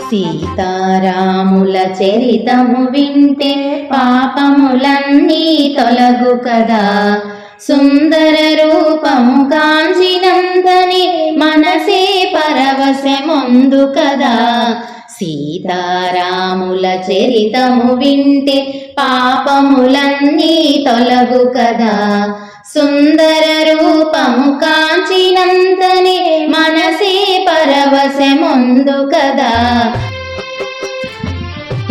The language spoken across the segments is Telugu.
సీతారాముల చరితము వింటే పాపములన్నీ తొలగు కదా. సుందర రూపము కాంచినంతని మనసే పరవశమొందు కదా. సీతారాముల చరితము వింటే పాపములన్నీ తొలగు కదా. సుందర రూపము కాంచినంతని మనసే పరవశమొందు కదా.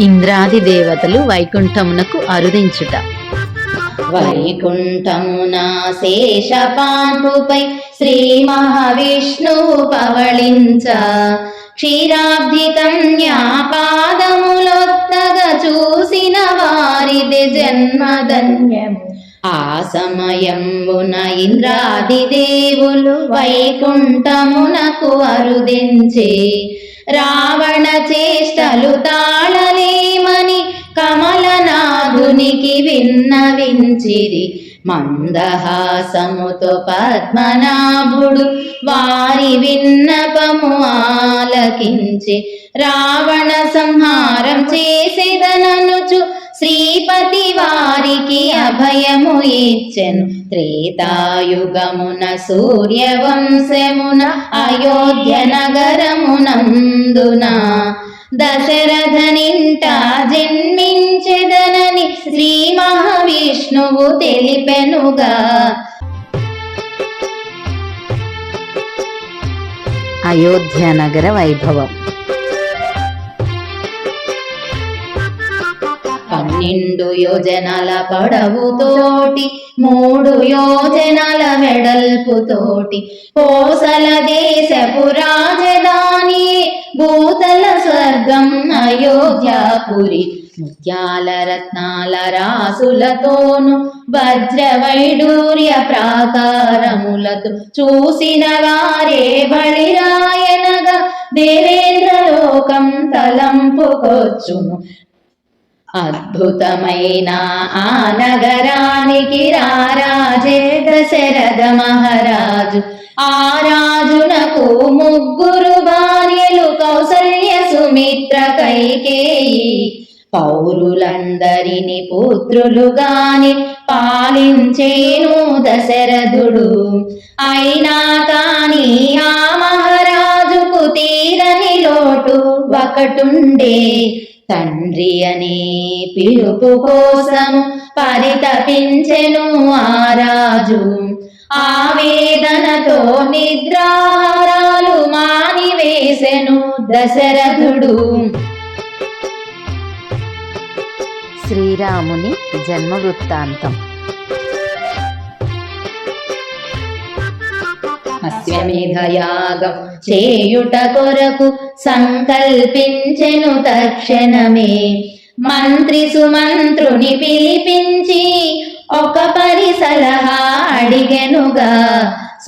ఇంద్రాది దేవతలు వైకుంఠమునకు అరుదించుట. వైకుంఠమున శేషపాంపుపై శ్రీ మహావిష్ణువు పవళించ, క్షీరాబ్ది కన్యాపాదములొత్తగా చూసిన వారిది జన్మధన్యము. ఆ సమయంబున ఇంద్రాది దేవులు వైకుంఠమునకు అరుదించే, రావణ చేష్టలు తాళలేమని కమలనాథునికి విన్నవించిరి. మందహాసముతో పద్మనాభుడు వారి విన్నపము ఆలకించి, రావణ సంహారం చేసేదననుచు శ్రీపతి వారికి అభయము ఇచ్చెను. త్రేతాయుగమున సూర్యవంశమున అయోధ్య నగరమునందున దశరథనింట జన్మించెదనని శ్రీ మహావిష్ణువు తెలిపెనుగా. అయోధ్య నగర వైభవం. 12 యోజనాల పొడవుతోటి 3 యోజనాల వెడల్పుతోటి కోసల దేశపు రాజధాని భూతల స్వర్గం అయోధ్యాపురి. ముత్యాల రత్నాల రాసులతోను వజ్ర వైడూర్య ప్రాకారములతో చూసిన వారే బళిరాయనగా దేవేంద్రలోకం తలంపుకొచ్చును. అద్భుతమైన ఆ నగరానికి రారాజే దశరథ మహారాజు. ఆ రాజునకు 3 భార్యలు కౌసల్య, సుమిత్ర, కైకేయి. పౌరులందరిని పుత్రులుగాని పాలించేను దశరథుడు. అయినా కాని ఆ మహారాజుకు తీరని లోటు ఒకటుండే. తండ్రి అనే పిలుపు కోసము పరితపించెను ఆ రాజు. ఆవేదనతో నిద్రాహారాలు మానివేసెను దశరథుడు. శ్రీరాముని జన్మ వృత్తాంతం. అశ్వమేధయాగం చేయుట కొరకు సంకల్పించెను తక్షణమే. మంత్రి సుమంత్రుని పిలిపించి ఒక సలహా అడిగెనుగా.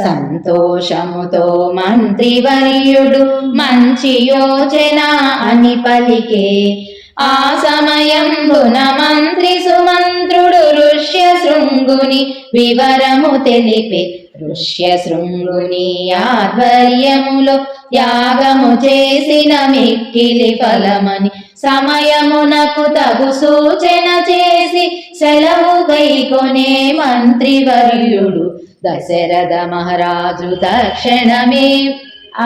సంతోషముతో మంత్రివర్యుడు మంచి యోచన అని పలికే. ఆ సమయంబున మంత్రి సుమంత్రుడు ఋష్యశృంగుని వివరము తెలిపే. ఋష్యశృంగుని ఆధ్వర్యములో యాగము చేసిన మిక్కిలి ఫలమని సమయమునకు తగు సూచన చేసి సెలవు గైకొనే మంత్రివర్యుడు. దశరథ మహారాజు తక్షణమే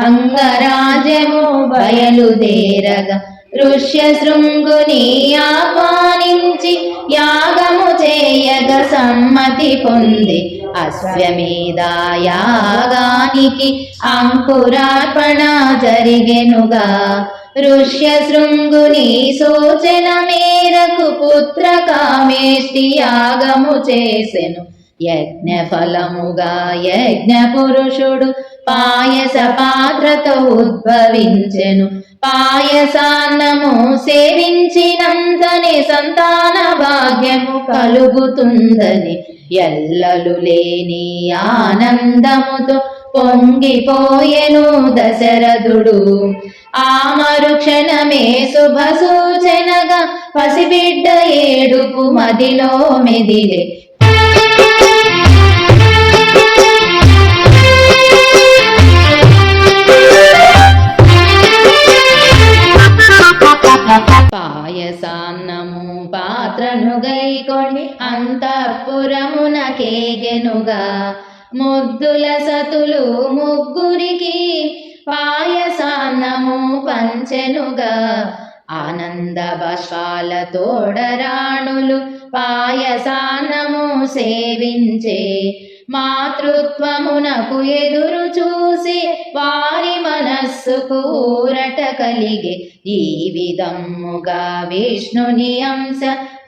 అంగరాజ్యము బయలుదేరగా ఋష్యశృంగుని ఆహ్వానించి యాగము చేయగ సమ్మతి పొంది అశ్వమేధ యాగానికి అంకురార్పణ జరిగెనుగా. ఋష్యశృంగుని సూచన మేరకు పుత్ర కామేష్టి యాగము చేసెను. యజ్ఞ ఫలముగా యజ్ఞ పురుషుడు పాయస పాత్రతో ఉద్భవించెను. పాయసాన్నము సేవించినంతనే సంతాన భాగ్యము కలుగుతుందని ఎల్లలు లేని ఆనందముతో పొంగిపోయెను దశరథుడు. ఆ మరుక్షణమే శుభ సూచనగా పసిబిడ్డ ఏడుపు మదిలో మెదిలే. పాత్రను గైకొని అంతఃపురమున కేగెనుగా ముద్దుల సతులు ముగ్గురికి పాయసాన్నము పంచెనుగా ఆనంద బాష్పాల తోడరాణులు పాయసాన్నము సేవించే మాతృత్వమునకు ఎదురు చూసి వారి మనస్సుకు ఊరట కలిగే ఈ విధముగా విష్ణుని అంశ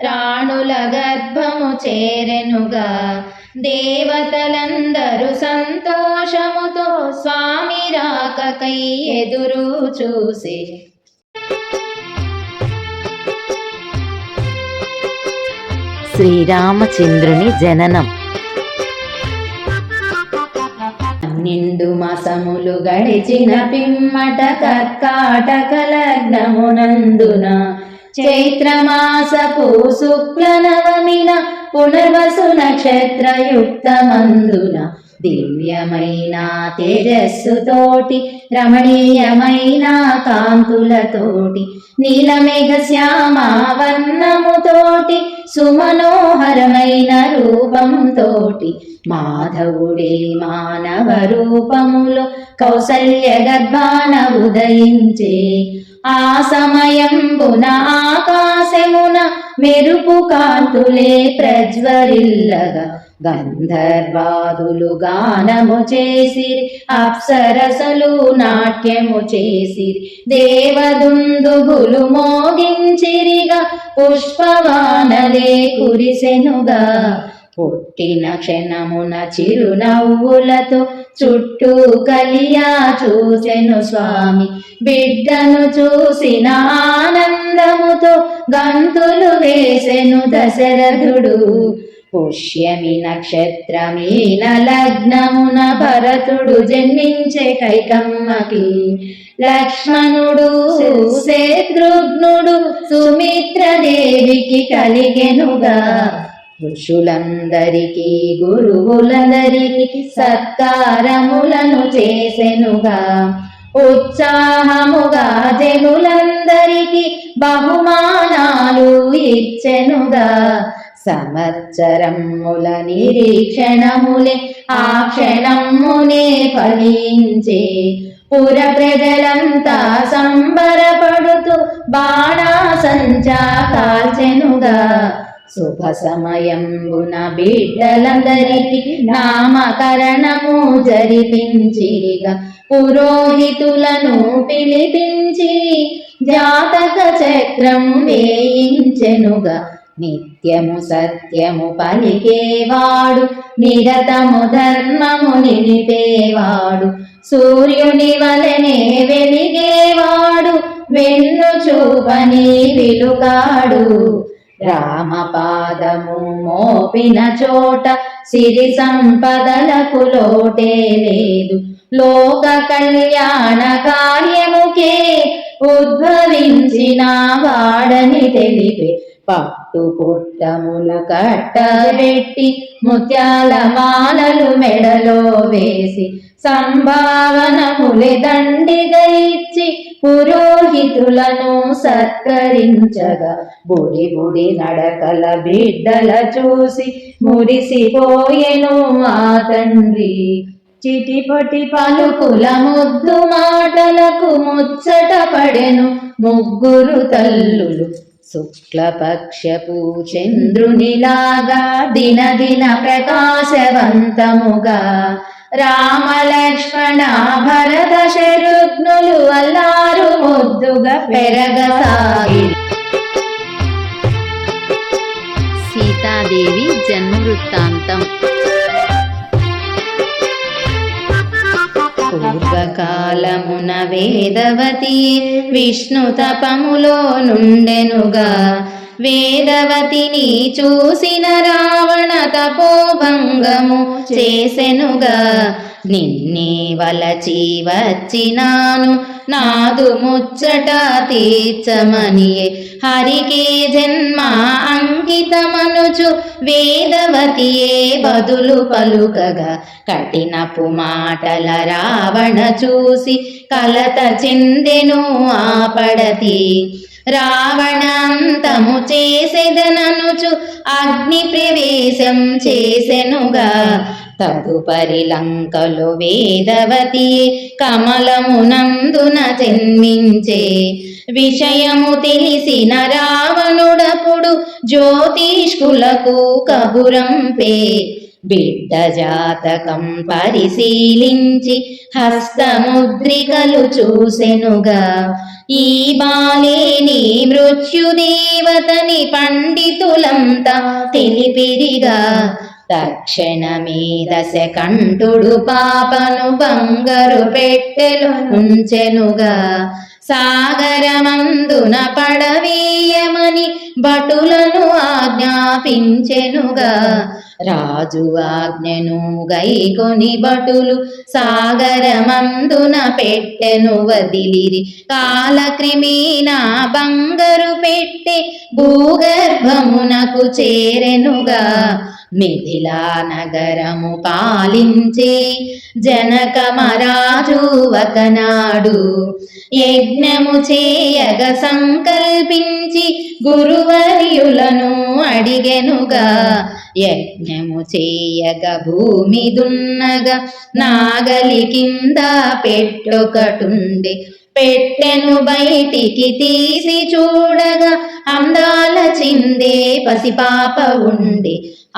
రాణుల గర్భము చేరెనుగా దేవతలందరూ సంతోషముతో స్వామి రాకకై ఎదురు చూసి శ్రీరామచంద్రుని జననం. నిండు మాసములు గడిచిన పిమ్మట కర్కాటక లగ్నమునందున చైత్రమాసపు శుక్ల నవమిన పునర్వసు నక్షత్రయుక్తమందున దివ్యమైన తేజస్సుతోటి రమణీయమైన కాంతులతోటి నీలమేఘ శ్యామ వర్ణముతోటి సుమనోహరమైన రూపంతోటి మాధవుడే మానవ రూపములో కౌసల్య గర్భాన ఉదయించే ఆ సమయంబున ఆకాశమున మెరుపు కాంతులే ప్రజ్వరిల్లగా గంధర్వాదులు గానము చేసిరి అప్సరసలు నాట్యము చేసిరి దేవదుందుగులు మోగించిరిగా పుష్పవానలే కురిసెనుగా పుట్టిన క్షణమున చిరునవ్వులతో చుట్టూ కలియా చూసెను స్వామి బిడ్డను చూసిన ఆనందముతో గంతులు వేసెను దశరథుడు పుష్యమి నక్షత్రమీన లగ్నమున భరతుడు జన్మించే కైకమ్మకి లక్ష్మణుడు శత్రుఘ్నుడు సుమిత్రదేవికి కలిగెనుగా ఋషులందరికీ గురువులందరికీ సత్కారములను చేసెనుగా ఉత్సాహముగా జనులందరికీ బహుమానాలు ఇచ్చెనుగా సంవత్సరముల నిరీక్షణములే ఆ క్షణమునే ఫలించే పుర ప్రజలంతా సంబరపడుతూ బాణాసంచా కాల్చెనుగా శుభ సమయంబున బిడ్డలందరికీ నామకరణము జరిపించిరిగా పురోహితులను పిలిపించి జాతక చక్రం వేయించెనుగా నిత్యము సత్యము పలికేవాడు నిరతము ధర్మము నిలిపేవాడు సూర్యుని వలెనే వెలిగేవాడు వెన్ను చూపని వెలుగాడు రామపాదము మోపిన చోట సిరి సంపదలకు లోటే లేదు లోక కళ్యాణ కార్యముకే ఉద్భవించిన వాడని తెలిపే పట్టు పుట్టములు కట్టబెట్టి ముత్యాల మాలలు మెడలో వేసి సంభావనములే దండిగా ఇచ్చి పురోహితులను సత్కరించగా బుడి బుడి నడకల బిడ్డల చూసి మురిసిపోయెను ఆ తండ్రి చిటిపటి పలుకుల ముద్దు మాటలకు ముచ్చట పడెను ముగ్గురు తల్లులు శుక్లపక్షపు చంద్రునిలాగా దినదిన ప్రకాశవంతముగా రామ లక్ష్మణ భరత శత్రుఘ్నులు అల్లారు ముద్దుగా పెరగసాగి సీతాదేవి జన్మ వృత్తాంతం. పూర్వకాలమున వేదవతి విష్ణు తపములో నుండెనుగా వేదవతిని చూసిన రావణ తపోభంగము చేసెనుగా నిన్నే వలచి వచ్చినాను నాదు ముచ్చట తీర్చమనియే హరికే జన్మ అంకితమనుచు వేదవతియే బదులు పలుకగా కఠినపు మాటల రావణ చూసి కలత చెందెను ఆ పడతి రావణాంతము చేసెదననుచు అగ్ని ప్రవేశం చేసెనుగా తదుపరి లంకలో వేదవతి కమలమునందున జన్మించే విషయము తెలిసిన రావణుడప్పుడు జ్యోతిష్కులకు కబురంపే బిడ్డ జాతకం పరిశీలించి హస్తముద్రికలు చూసెనుగా ఈ బాలేని మృత్యుదేవతని పండితులంతా తెలిపిరిగా తక్షణమే దశకంఠుడు పాపను బంగారు పెట్టెలు ఉంచెనుగా సాగరమందున పడవేయమని భటులను ఆజ్ఞాపించెనుగా రాజు ఆజ్ఞను గైకొని భటులు సాగరమందున పెట్టెను వదిలిరి కాలక్రమేణా బంగారు పెట్టె భూగర్భమునకు చేరెనుగా మిథిలా నగరము పాలించే జనక మహారాజు ఒకనాడు యజ్ఞము చేయగ సంకల్పించి గురువర్యులను అడిగెనుగా యజ్ఞము చేయగ భూమి దున్నగా నాగలి కింద పెట్టొకటుండే పెట్టెను బయటికి తీసి చూడగా అందాల చిందే పసిపాప ఉండి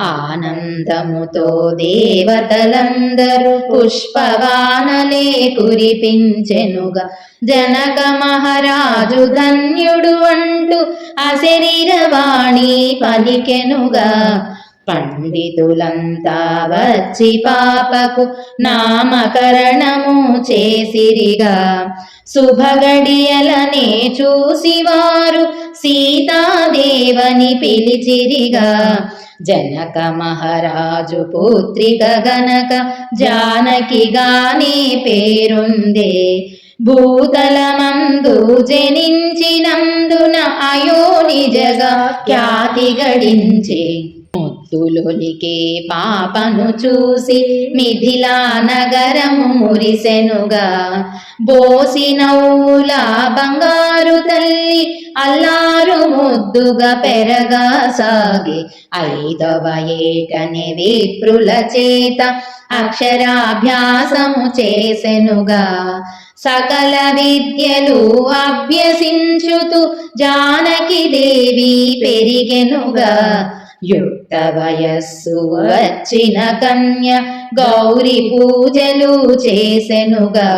ఆనందముతో దేవతలందరూ పుష్పవానలే కురిపించెనుగా జనక మహారాజు ధన్యుడు అంటూ అశరీరవాణి పలికెనుగా పండితులంతా వచ్చి పాపకు నామకరణము చేసిరిగా శుభగడియలనే చూసి వారు సీతాదేవని పిలిచిరిగా జనక మహారాజు పుత్రిక గనక జానకిగానే పేరుందే భూతలమందు జనించినందున అయోనిజగా ఖ్యాతి గడించే ముద్దులొలికే పాపను చూసి మిథిలా నగరము మురిసెనుగా బోసినౌల బంగారు తల్లి అల్లారు ముద్దుగా పెరగా సాగి 5వ ఏటనే విప్రుల చేత అక్షరాభ్యాసము చేసెనుగా సకల విద్యలు అభ్యసించుతూ జానకి దేవి పెరిగెనుగా యుక్త వయస్సు వచ్చిన కన్య గౌరి పూజలు చేసెనుగా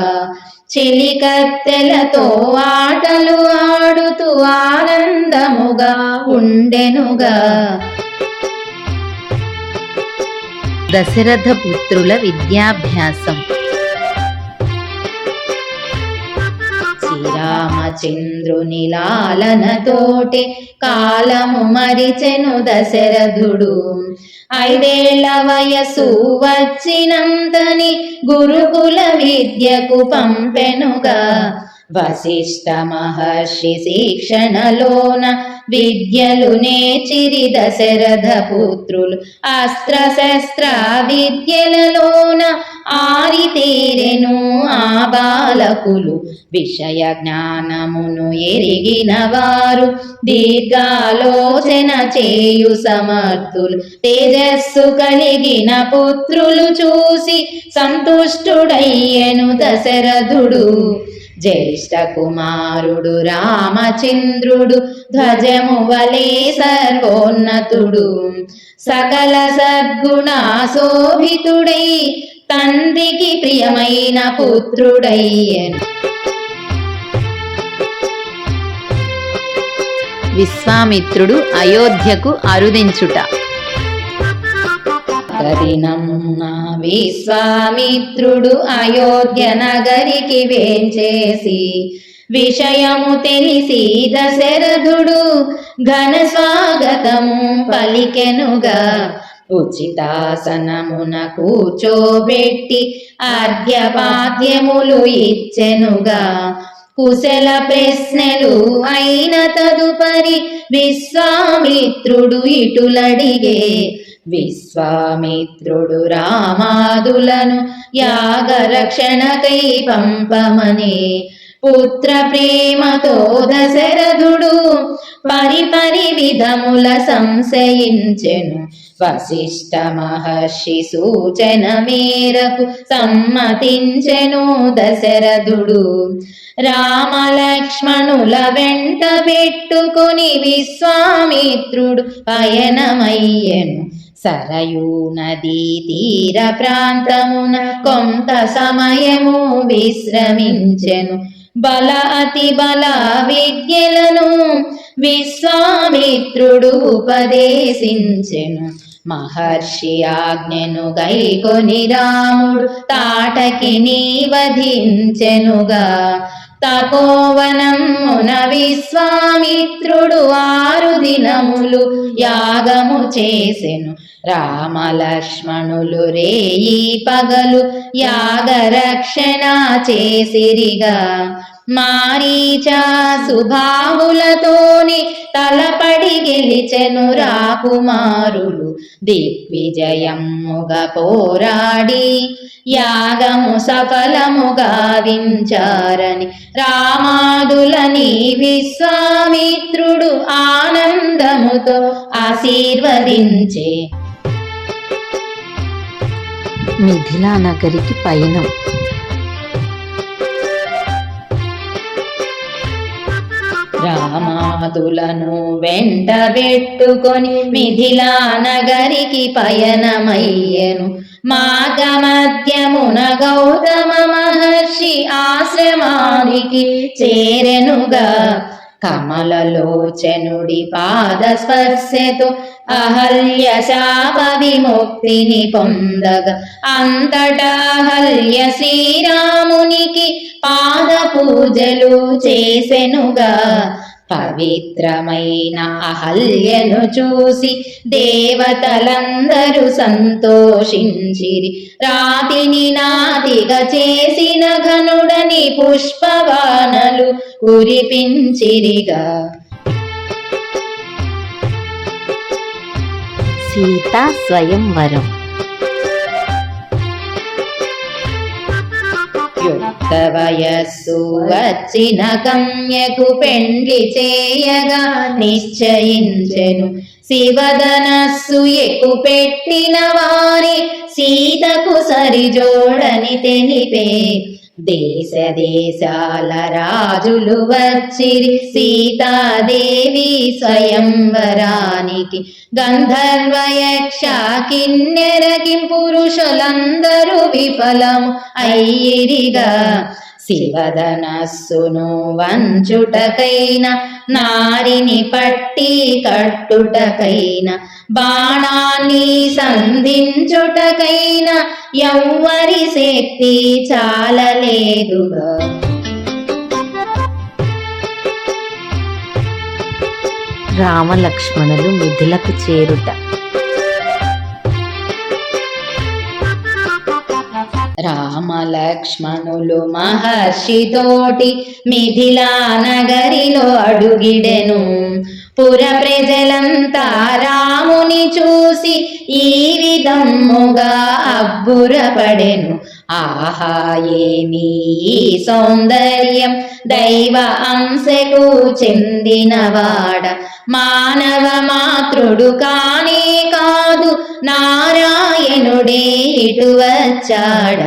చిలికత్తెలతో ఆటలు ఆడుతూ ఆనందముగా ఉండెనుగా దశరథ పుత్రుల విద్యాభ్యాసం. శ్రీరామచంద్రుని లాలనతోటే కాలము మరిచెను దశరథుడు 5ఏళ్ల వయసు వచ్చినంతని గురుకుల విద్యకు పంపెనుగా వశిష్ఠ మహర్షి శిక్షణలోన విద్యలు నేర్చిరి దశరథ పుత్రులు అస్త్రశస్త్ర విద్యలలోన ఆరితేరెను ఆ బాలకులు విషయ జ్ఞానమును ఎరిగిన వారు దీర్ఘాలోచన చేయు సమర్థులు తేజస్సు కలిగిన పుత్రులు చూసి సంతుష్టుడయ్యెను దశరథుడు జ్యేష్ఠ కుమారుడు రామచంద్రుడు ధ్వజము వలె సర్వోన్నతుడు సకల సద్గుణ శోభితుడై తండ్రికి ప్రియమైన పుత్రుడయ్యెను. విశ్వామిత్రుడు అయోధ్యకు అరుదించుట. దినమున విశ్వామిత్రుడు అయోధ్య నగరికి వేంచేసి విషయము తెలిసి దశరథుడు ఘన స్వాగతము పలికెనుగా ఉచితాసనమున కూర్చోబెట్టి అర్ఘ్యపాద్యములు ఇచ్చెనుగా కుశల ప్రశ్నలు అయిన తదుపరి విశ్వామిత్రుడు ఇటులడిగే విశ్వామిత్రుడు రామాదులను యాగరక్షణకై పంపమని పుత్ర ప్రేమతో దశరథుడు పరిపరి విధముల సంశయించెను. వశిష్ఠ మహర్షి సూచన మేరకు సమ్మతించెను దశరథుడు. రామలక్ష్మణుల వెంట పెట్టుకొని విశ్వామిత్రుడు పయనమయ్యెను. సరయూ నదీ తీర ప్రాంతమున కొంత సమయము విశ్రమించెను. బల అతి బల విద్యలను విశ్వామిత్రుడు ఉపదేశించెను. మహర్షి ఆజ్ఞను గైకొని రాముడు తాటకిని వధించెనుగా. తపోవనమున విశ్వామిత్రుడు 6 దినములు యాగము చేసెను. రామలక్ష్మణులు రేయి పగలు యాగరక్షణ చేసిరిగా. మారీచా సుబాహులతోని తలపడి గెలిచెను రాకుమారులు. దిగ్విజయముగా పోరాడి యాగము సఫలముగా వించారని రామాదులని విశ్వామిత్రుడు ఆనందముతో ఆశీర్వదించే. మిథిలా నగరికి పయనం. రామాదులను వెంట పెట్టుకొని మిథిలా నగరికి పయనమయ్యెను. మార్గమధ్యమున గౌతమ మహర్షి ఆశ్రమానికి చేరెనుగా. కమలలోచనుడి పాద స్పర్శతో అహల్య శాప విముక్తిని పొందగా. అంతటా అహల్య శ్రీరామునికి పాద పూజలు చేసెనుగా. పవిత్రమైన అహల్యను చూసి దేవతలందరూ సంతోషించిరి. రాతిని నాతిగా చేసిన ఘనుడని పుష్పవానలు కురిపించిరిగా. సీతా స్వయంవరం. యుక్త వయస్సు వచ్చిన కన్యకు పెండ్లి చేయగా నిశ్చయించెను. శివధనస్సు ఎక్కుపెట్టిన వారి సీతకు సరిజోడని తెలిపే. దేశ దేశాల రాజులు వచ్చిరి సీతాదేవి స్వయంవరానికి. గంధర్వ యక్ష కిన్నెర పురుషులందరూ విఫలము అయ్యిరిగా. శివధనస్సును వంచుటకైన నారిని పట్టి కట్టుటకైన బాణాన్ని సంధించుటకైన ఎవ్వరి శక్తి చాలలేదుగా. రామలక్ష్మణులు మిథిలకు చేరుట. రామలక్ష్మణులు మహర్షితోటి మిథిలా నగరిలో అడుగిడెను. పుర ప్రజలంతా రాముని చూసి ఈ విధముగా అబ్బురపడెను. ఆహా ఏమీ సౌందర్యం, దైవ అంశకు చెందినవాడ. మానవ మాతృడు కానే కాదు, నారాయణుడే ఇటు వచ్చాడ.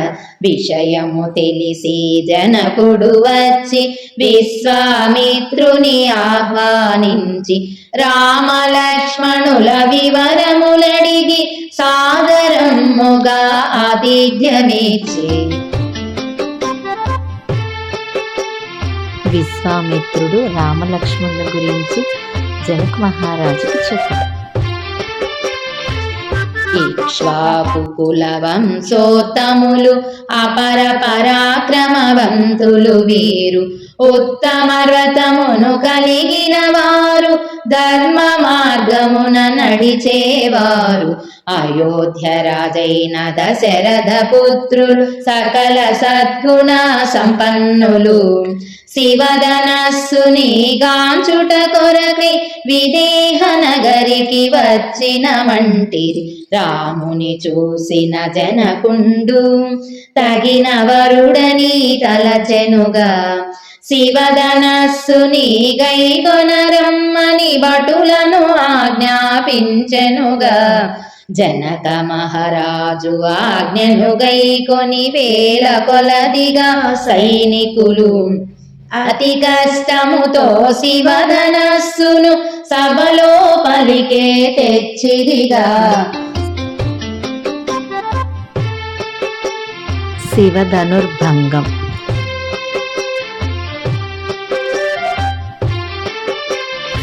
విషయము తెలిసి జనకుడు వచ్చి విశ్వామిత్రుని ఆహ్వానించి రామలక్ష్మణుల వివరములడిగి సాదరముగా ఆతిథ్యమిచ్చి. విశ్వామిత్రుడు రామలక్ష్మణుల గురించి జనక మహారాజుకు చెప్పుట. ఇక్ష్వాకు కుల వంశోత్తములు అపర పరాక్రమవంతులు వీరు. ఉత్తమ వ్రతమును కలిగిన వారు, ధర్మ మార్గమున నడిచేవారు. అయోధ్య రాజైన దశరథ పుత్రులు సకల సద్గుణ సంపన్నులు. శివధనస్సుని గాంచుట కొరకై విదేహ నగరికి వచ్చిన వంటిరి. రాముని చూసిన జనకుండు తగిన వరుడని తలచెనుగా. శివధనస్సుని గైకొనరమ్మని భటులను ఆజ్ఞాపించెనుగా. జనక మహారాజు ఆజ్ఞను గైకొని వేల కొలదిగా సైనికులు అతి కష్టముతో శివధనస్సును సభలో పలికే తెచ్చిరిగా. శివధనుర్భంగం.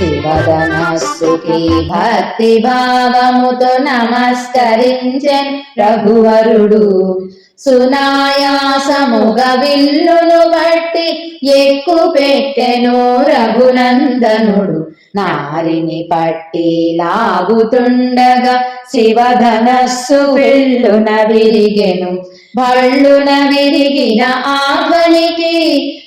శివధనస్సుకి భక్తి భావముతో నమస్కరించెన్ రఘువరుడు. సునాయాసముగా విల్లును బట్టి ఎక్కు పెట్టెను రఘునందనుడు. నారిని పట్టి లాగుతుండగా శివధనస్సు విల్లున విరిగెను. భళ్ళున విరిగిన ఆకలికి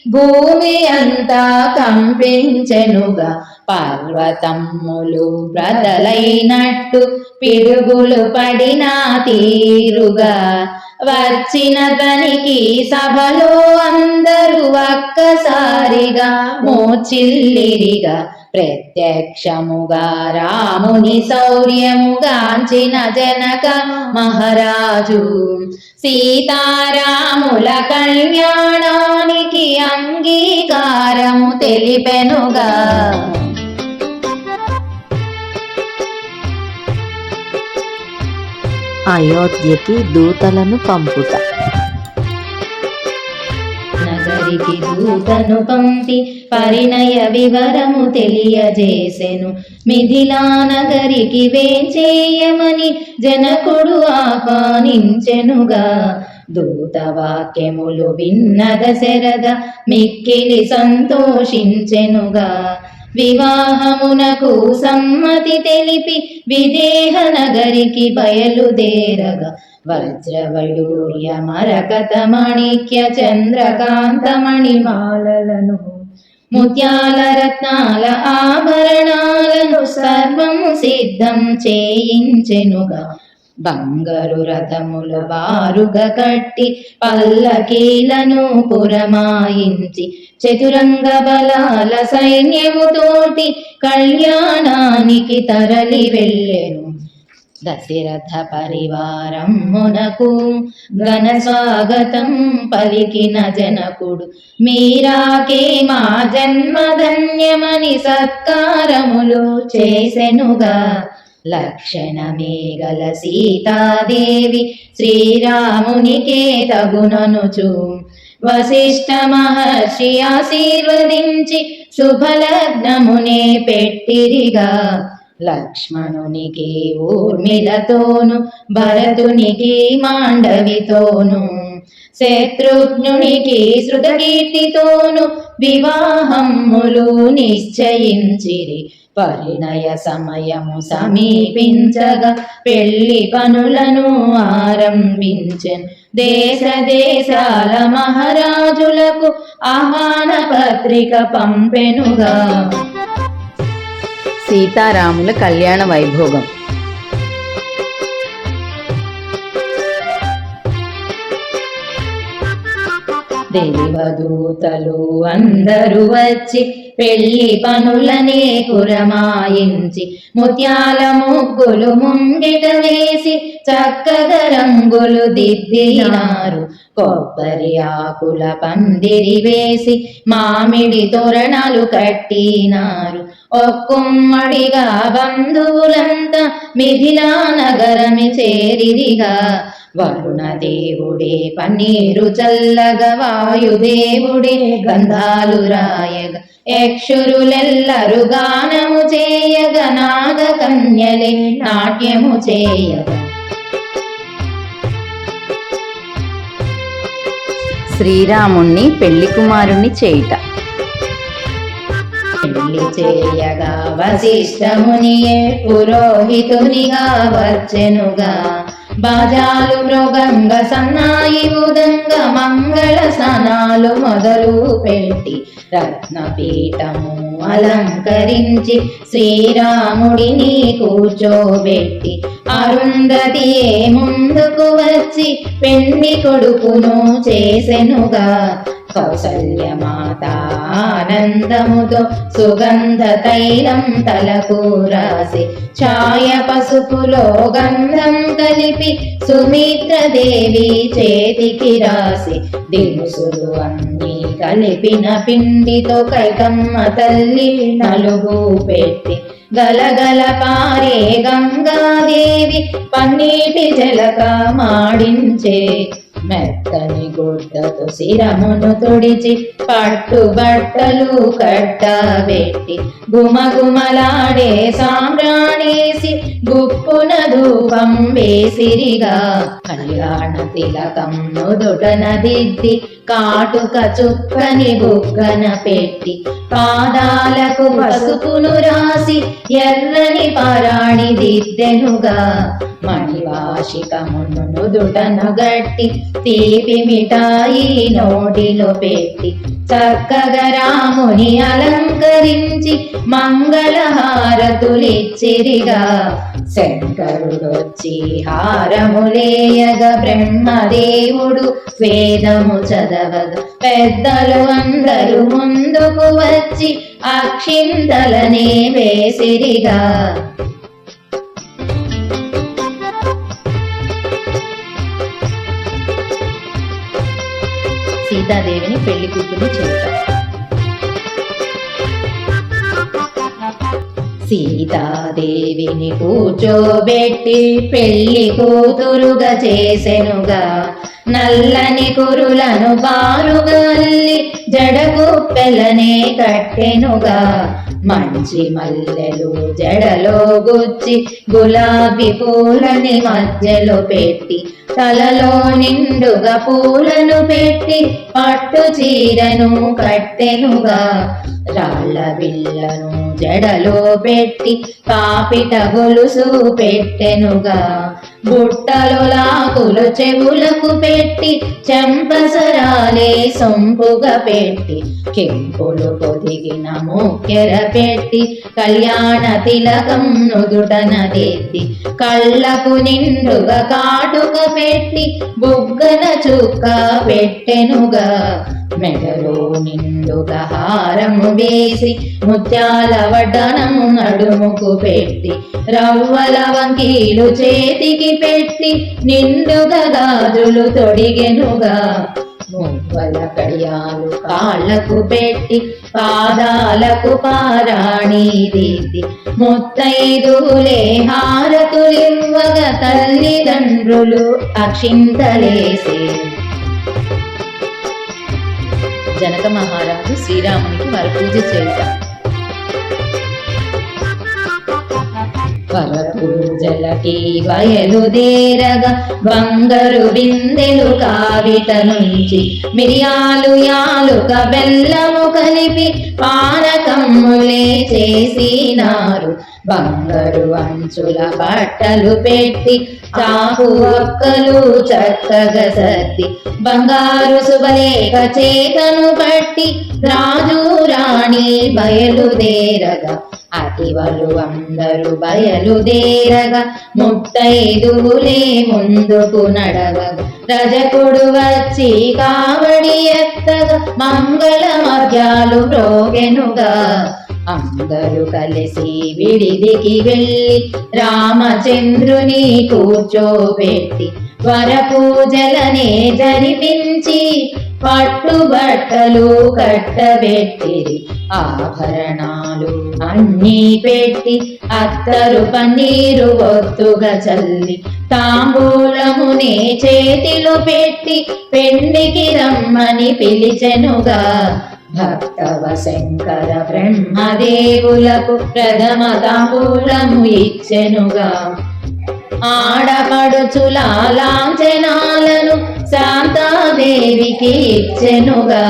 భూమి అంతా కంపించెనుగా. పర్వతమ్ములు బ్రదలైనట్టు పిడుగులు పడిన తీరుగా. వచ్చిన తనికి సభలో అందరూ ఒక్కసారిగా మోచిల్లిరిగా. ప్రత్యక్షముగా రాముని శౌర్యముగాంచిన జనక మహారాజు సీతారాముల కళ్యాణానికి అంగీకారము తెలిపెనుగా. అయోధ్యకి దూతలను పంపుట. నగరికి దూతను పంపి పరిణయ వివరము తెలియజేసెను. మిథిలా నగరికి వేంచేయమని జనకుడు ఆహ్వానించెనుగా. దూత వాక్యములు విన్న దశరథ మిక్కిలి సంతోషించెనుగా. వివాహమునకు సమ్మతి తెలిపి విదేహ నగరికి బయలుదేరగా. వజ్రవైడూర్య మరకత మాణిక్య చంద్రకాంత మణిమాలలను ముత్యాల రత్నాల ఆభరణాలను సర్వము సిద్ధం చేయించెనుగా. బంగారు రథములు బారుగా కట్టి పల్లకీలను పురమాయించి చతురంగ బలాల సైన్యముతోటి కళ్యాణానికి తరలి వెళ్ళెను. దశరథ పరివారమునకు ఘన స్వాగతం పలికిన జనకుడు మీరాకే మా జన్మధన్యమని సత్కారములు చేసెనుగా. లక్షణమే గల సీతాదేవి శ్రీరామునికే తగుననుచు వశిష్ఠ మహర్షి ఆశీర్వదించి శుభలగ్నమునే పెట్టిరిగా. లక్ష్మణునికి ఊర్మిళతోను భరతునికి మాండవితోను శత్రుఘ్నునికి శృతకీర్తితోను వివాహములు నిశ్చయించిరి. పరిణయ సమయము సమీపించగా పెళ్లి పనులను ఆరంభించెను. దేశ దేశాల మహారాజులకు ఆహ్వాన పత్రిక పంపెనుగా. సీతారాముల కళ్యాణ వైభోగం. దేవదూతలు అందరూ వచ్చి పెళ్లి పనులనే పురమాయించి ముత్యాల ముగ్గులు ముంగిట వేసి చక్కగా రంగులు దిద్దినారు. కొబ్బరి ఆకుల పందిరి వేసి మామిడి తోరణాలు కట్టినారు. ఒక్కుమ్మడిగా బంధువులంతా మిథిలా నగరమి చేరిరిగా. వరుణ దేవుడే పన్నీరు చల్లగా వాయుదేవుడే గంధాలు రాయగా యక్షురులెల్లరు గానము చేయగా నాగ కన్యలే నాట్యము చేయగా. శ్రీరాముణ్ణి పెళ్లి కుమారుణ్ణి చేయుట. పెళ్లి చేయగా వశిష్ఠమునియే పురోహితునిగా వచ్చెనుగా. బాజాలు మృగంగ సన్నాయి ఉదంగ మంగళ స్నానాలు మొదలు పెట్టి రత్నపీఠము అలంకరించి శ్రీరాముడిని కూర్చోబెట్టి అరుంధతియే ముందుకు వచ్చి పెండి కొడుకును చేసెనుగా. కౌసల్యమాత ఆనందముతో సుగంధ తైలం తలకు రాసి ఛాయ పసుపులో గంధం కలిపి సుమిత్రదేవి చేతికి రాసి దినుసులు అన్నీ కలిపిన పిండితో కైకమ్మ తల్లి నలుగు పెట్టి గలగల పారే గంగాదేవి పన్నీటి జలక మాడించే మెత్తని గుడ్డతో శిరమును తుడిచి పట్టు బట్టలు కట్టబెట్టి గుమగుమలాడే సాంబ్రాణేసి గుప్పున ధూపం వేసిరిగా కళ్యాణ తిలకం నుదుటన దిద్ది కాటుక చుక్కని బుగ్గన పెట్టి పాదాలకు పసుపును రాసి ఎర్రని పారాణి దిద్దెనుగా మణివాషికమును నుదుటను గట్టి తీపి మిఠాయి నోటిలో పెట్టి చక్కగా రాముని అలంకరించి మంగళహారతులిచ్చిరిగా శంకరుడొచ్చి హారములేయగా బ్రహ్మదేవుడు వేదము చదవగా పెద్దలు అందరూ ముందుకు వచ్చి అక్షింతలనే వేసిరిగా సీతాదేవిని పెళ్లి కూతురు చేశారు. సీతాదేవిని కూర్చోబెట్టి పెళ్లి కూతురుగా చేసెనుగా నల్లని కురులను బారుగా అల్లి జడకు పెళ్ళనే కట్టెనుగా మంచి మల్లెలు జడలో గుచ్చి గులాబీ పూలని మధ్యలో పెట్టి తలలో నిండుగా పూలను పెట్టి పట్టు చీరను కట్టెనుగా రాళ్ళ బిళ్ళను జడలో పెట్టి పాపిట గొలుసు పెట్టెనుగా బుట్టలో లాకులు చెవులకు పెట్టి చెంపసరాలే సొంపుగా పెట్టి కెంపులు పొదిగిన ముక్కెర పెట్టి కళ్యాణ తిలకం నుదుటన దిద్ది కళ్ళకు నిండుగా కాటుక పెట్టి బుగ్గన చుక్క పెట్టెనుగా మెడలో నిండుగా హారము వేసి ముత్యాల వడ్డనము నడుముకు పెట్టి రవ్వల వంకీలు చేతికి పెట్టి నిండుగా గాజులు తొడిగెనుగా మువ్వల కడియాలు కాళ్ళకు పెట్టి పాదాలకు పారాణి దిద్ది ముత్తైదులే హారతులివ్వగా తల్లిదండ్రులు అక్షింతలేసి జనక మహారాజు శ్రీరామునికి వరపూజ చేశారు. వరపూజలకి బయలుదేరగా బంగారు బిందెలు కావిట నుంచి మిరియాలు యాలుక బెల్లము కలిపి పానకమ్ములే చేసినారు. బంగారు అంచుల బట్టలు పెట్టి చాకు ఒక్కలు చక్కగా సర్ది బంగారు శుభలేఖ చేతను పట్టి రాజు రాణి బయలుదేరగా అతివలు అందరూ బయలుదేరగా ముత్తైదువులే ముందుకు నడవగా రజకుడు వచ్చి కావడి ఎత్తగా మంగళ మధ్యాలు మ్రోగెనుగా అందరూ కలిసి విడిదికి వెళ్ళి రామచంద్రుని కూర్చోబెట్టి వరపూజలనే జరిపించి పట్టుబట్టలు కట్టబెట్టిరి ఆభరణాలు అన్నీ పెట్టి అత్తరు పన్నీరు ఒత్తుగా చల్లి తాంబూలమునే చేతిలో పెట్టి పెండికి రమ్మని పిలిచెనుగా భక్తవ శంకర బ్రహ్మదేవులకు ప్రథమ తాంబూలము ఇచ్చెనుగా ఆడపడుచుల లాంఛనాలను శాంతాదేవికి ఇచ్చెనుగా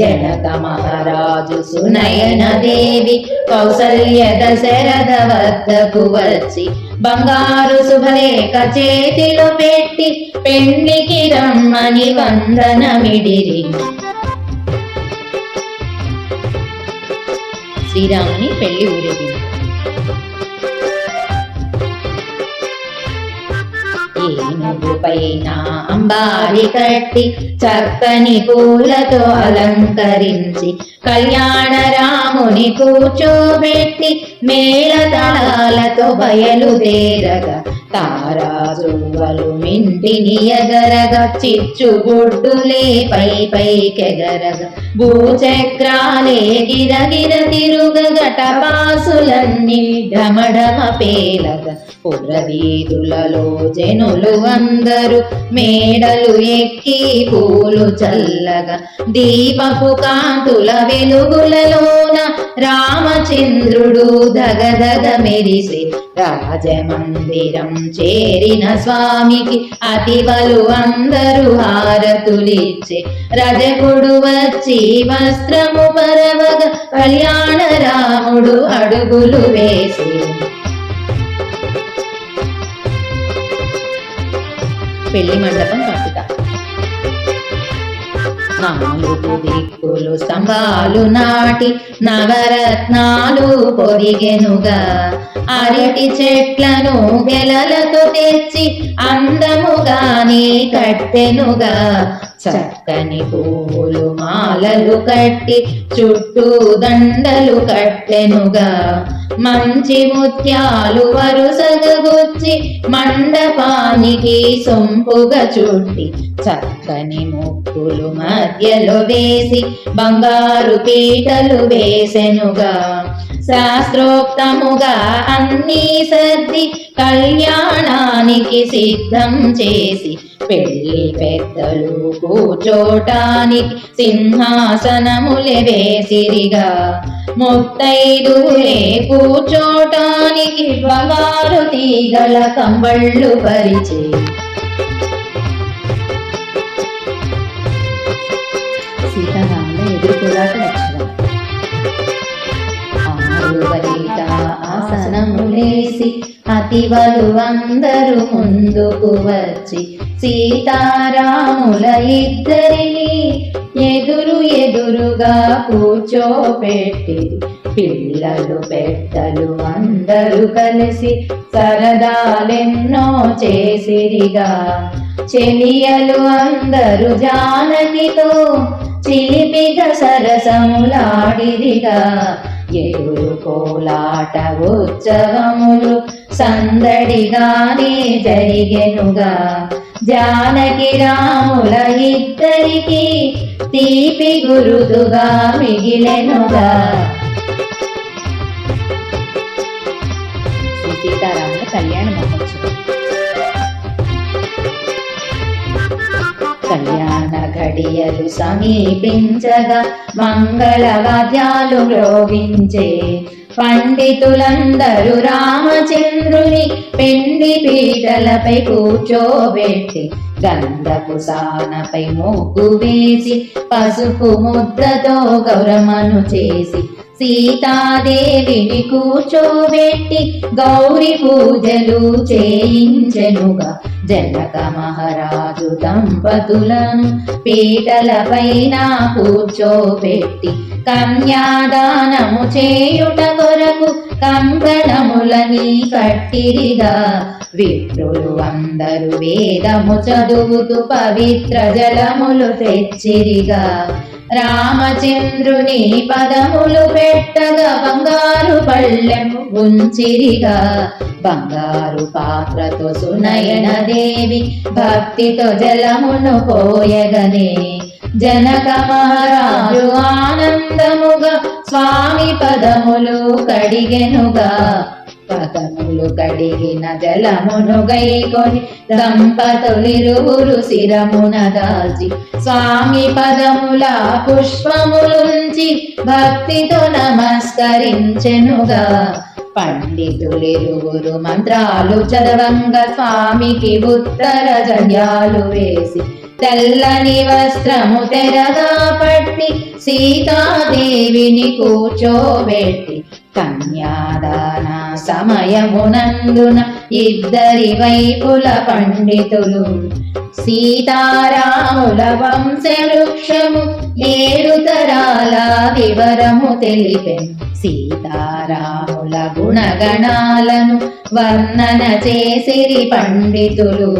జనక మహారాజు సునయన దేవి కౌసల్య దశరథ వద్దకు వచ్చి బంగారు శుభలేఖ చేతిలో పెట్టి పెండికి రమ్మని వందనమిడిరి. శ్రీరాముని పెళ్లి ఊరేగింపు. ఏమి పైన అంబారి కట్టి చక్కని పూలతో అలంకరించి కళ్యాణ రాముని కూర్చోబెట్టి మేళతాళాలతో బయలుదేరగా తారాజువ్వలు మింటిని ఎగరగా చిచ్చుబొడ్డులే పై పైకెగరగా భూచక్రాలే గిరగిర తిరుగగ టపాసులన్నీ ఢమఢమ పేలగా పురవీధులలో జనులు అందరూ మేడలు ఎక్కి పూలు చల్లగా దీపపు కాంతుల వెలుగులలోన రామచంద్రుడు దగదగ మెరిసి రాజమందిరం చేరిన స్వామికి అతివలు అందరూ హారతులిచ్చే రజకుడు వచ్చి వస్త్రము పరవగా కళ్యాణ రాముడు అడుగులు వేసి పెళ్లి మండపం కట్టుట. నాలుగు దిక్కులు స్తంభాలు నాటి నవరత్నాలు పొదిగెనుగా అరటి చెట్లను గెలలతో తెచ్చి అందముగానే కట్టెనుగా చక్కని పువ్వులు మాలలు కట్టి చుట్టూ దండలు కట్టెనుగా మంచి ముత్యాలు వరుసగా గుచ్చి మండపానికి సొంపుగా చుట్టి చక్కని ముక్కులు మధ్యలో వేసి బంగారు పీటలు వేసెనుగా శాస్త్రోక్తముగా అన్నీ సర్ది కళ్యాణానికి సిద్ధం చేసి పెళ్లి పెద్దలు కూర్చోటానికి సింహాసనములే వేసిరిగా ముత్తైదులే కూర్చోటానికి బంగారు తీగల కంబళ్ళు పరిచి సీతారాముల ఎదుర్కోలాట లక్షణం. ఆరుబయట ఆసనములేసి అతివలు అందరూ ముందుకు వచ్చి సీతారాముల ఇద్దరిని ఎదురుగా కూర్చోపెట్టి పిల్లలు పెద్దలు అందరూ కలిసి సరదాలెన్నో చేసిరిగా చెలియలు అందరూ జానకితో చిలిపిగా సరసములాడిరిగా ఎదురు కోలాట ఉత్సవములు సందడిగానే జరిగెనుగా జానకి రాముల ఇద్దరికి తీపి గురుతుగా మిగిలెనుగా. సీతారాముల కళ్యాణ మహోత్సవం. కళ్యాణ ఘడియలు సమీపించగా మంగళవాద్యాలు మ్రోగించే పండితులందరూ రామచంద్రుని పెండి పీటలపై కూర్చోబెట్టి గంధపు సానపై ముగ్గు వేసి పసుపు ముద్దతో గౌరమ్మను చేసి సీతాదేవిని కూర్చోబెట్టి గౌరి పూజలు చేయించెనుగా జనక మహారాజు దంపతులను పీటల పైన కూర్చోబెట్టి కన్యాదానము చేయుట కొరకు కంకణములని కట్టిరిగా విప్రులు అందరూ వేదము చదువుతూ పవిత్ర జలములు తెచ్చిరిగా రామచంద్రుని పదములు పెట్టగా బంగారు పళ్ళెము ఉంచిరిగా బంగారు పాత్రతో సునయన దేవి భక్తితో జలమును పోయగనే జనక మహారాజు ఆనందముగా స్వామి పదములు కడిగెనుగా పదములు కడిగిన జలమును గైకొని దంపతులిరువురు శిరమున దాల్చి స్వామి పదముల పుష్పములుంచి భక్తితో నమస్కరించెనుగా పండితులిరువురు మంత్రాలు చదవంగా స్వామికి ఉత్తర జంధ్యాలు వేసి తెల్లని వస్త్రము తెరగా పట్టి సీతాదేవిని కూర్చోబెట్టి కన్యాదాన సమయమునందున ఇద్దరి వైపుల పండితులు సీతారాముల వంశవృక్షము 7 తరాల వివరము తెలిపెను సీతారాముల గుణగణాలను వర్ణన చేసిరి పండితులు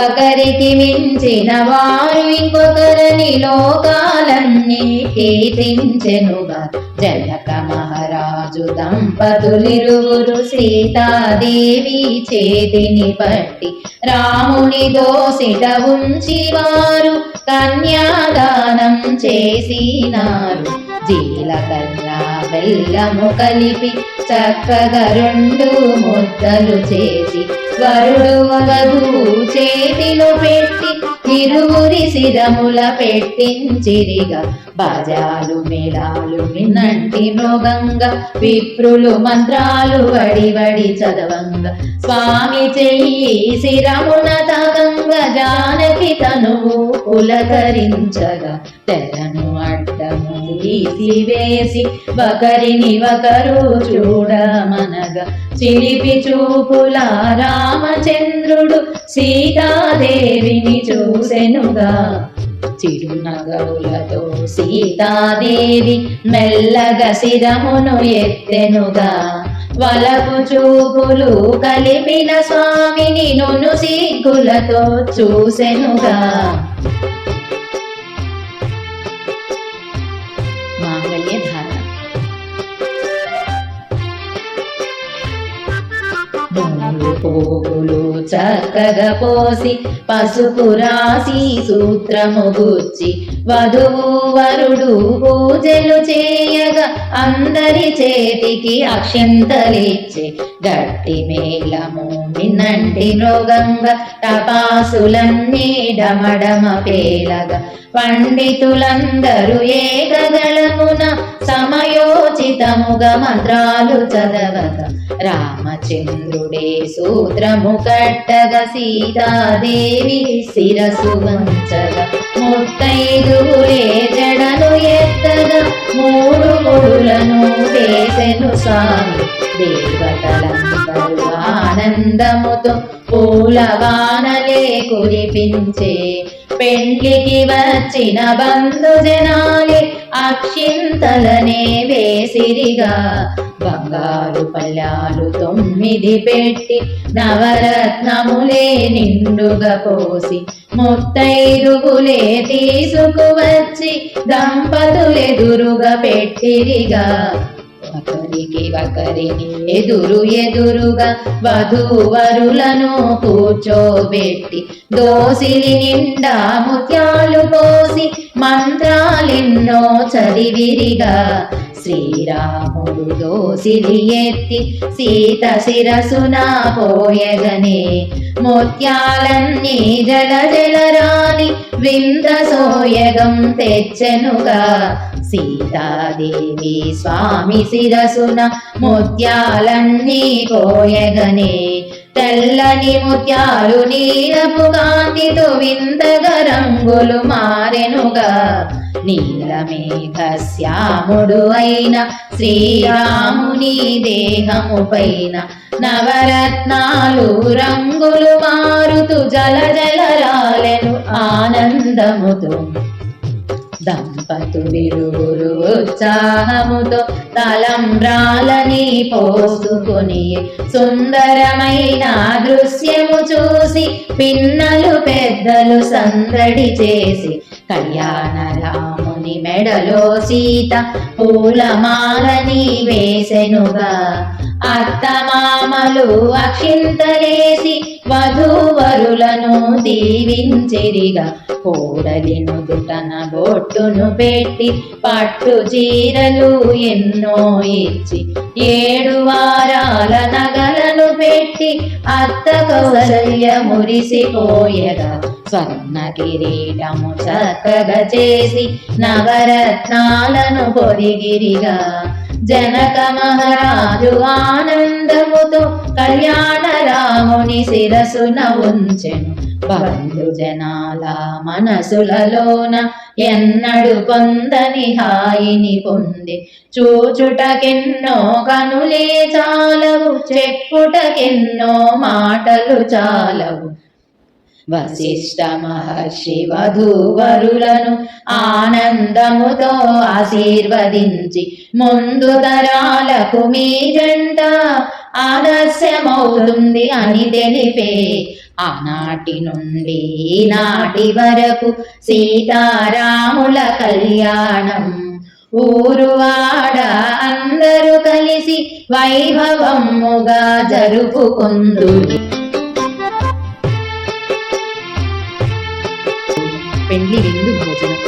ఒకరికి మించిన వారు ఇంకొకరని లోకాలన్నీ కీర్తించెనుగా. జనక మహారాజు దంపతులిరువురు సీతాదేవి చేతిని పట్టి రాముని దోసిట ఉంచి వారు కన్యాదానం చేసినారు. జీలకర్ర బెల్లము కలిపి చక్కగా 2 ముద్దలు చేసి వరుడు వధువు చేతిలో పెట్టి ఇరువురి శిరముల పెట్టించిరిగా. బాజాలు మేళాలు విన్నంటి మృగంగా విప్రులు మంత్రాలు వడి చదవంగా స్వామి చెయ్యి శిరమున తగంగా జానకి తనువు పులకరించగా తెరను అడ్డము తీసివేసి ఒకరిని ఒకరు చూడమనగా చిలిపి చూపుల రామచంద్రుడు సీతాదేవిని చూసెనుగా. చిరునగవులతో సీతాదేవి మెల్లగా శిరమును ఎత్తెనుగా. వలపు చూపులు కలిపిన స్వామిని నును సిగ్గులతో చూసెనుగా. మాంగళ్య ధారణ. పోగులు చక్కగా పోసి పసుపు రాసి సూత్రము గుచ్చి వధువు వరుడు పూజలు చేయగా అందరి చేతికి అక్షంతలిచ్చే. గట్టి మేళము విన్నంటి మృగంగా టపాసులన్నీ డమడమ పేలగా పండితులందరూ ఏకగళమున సమయోచితముగా మంత్రాలు చదవగా రామచంద్రుడే సూత్రము కట్టగా సీతాదేవి శిరసు వంచగా ముత్తైదువులే జడలు ఎత్తగా 3 ముడులను వేసెను స్వామి. దేవతలందరూ ఆనందముతో పూలవానలే కురిపించే. పెండ్లికి వచ్చిన బంధుజనాలే అక్షింతలనే వేసిరిగా. బంగారు పళ్ళాలు 9 పెట్టి నవరత్నములే నిండుగా పోసి ముత్తైదువులే తీసుకువచ్చి దంపతులెదురుగా పెట్టిరిగా. ఒకరికి ఒకరిని ఎదురుగా వధూవరులను కూర్చోబెట్టి దోసిలి నిండా ముత్యాలు పోసి మంత్రాలెన్నో చదివిరిగా. శ్రీరాముడు దోసిలి ఎత్తి సీత శిరసున పోయగనే ముత్యాలన్నీ జలజలరాని వింత సోయగం తెచ్చెనుగా. సీతాదేవి స్వామి శిరసున ముత్యాలన్నీ పోయగనే తెల్లని ముత్యాలు నీలపు కాంతితో వింతగా రంగులు మారెనుగా. నీలమేఘ శ్యాముడు అయిన శ్రీరాముని దేహము పైన నవరత్నాలు రంగులు మారుతూ జలజలరాలెను ఆనందముతో. దంపతులిరువురు ఉత్సాహముతో తలంబ్రాలని పోసుకొని సుందరమైన దృశ్యము చూసి పిన్నలు పెద్దలు సందడి చేసి కళ్యాణ రాముని మెడలో సీత పూలమాలని వేసెనుగా. అత్తమామలు అక్షింతలేసి వధూవరులను దీవించిరిగా. కోడలి నుదుటన బొట్టును పెట్టి పట్టు చీరలు ఎన్నో ఇచ్చి 7 వారాల నగలను పెట్టి అత్త కౌసల్య మురిసిపోయగా. స్వర్ణ కిరీటము చక్కగా చేసి నవరత్నాలను పొదిగిరిగా. జనక మహారాజు ఆనందముతో కళ్యాణ రాముని శిరసున ఉంచెను. బంధుజనాల మనసులలోన ఎన్నడు పొందని హాయిని పొంది చూచుటకెన్నో కనులే చాలవు చెప్పుటకెన్నో మాటలు చాలవు. వశిష్ఠ మహర్షి వధూవరులను ఆనందముతో ఆశీర్వదించి ముందు తరాలకు మీ జంట ఆలస్యమవుతుంది అని తెలిపే ఆనాటి నుండి నాటి వరకు సీతారాముల కళ్యాణం ఊరువాడ అందరూ కలిసి వైభవముగా జరుపుకుందురు. పెండ్లి విందు భోజనం.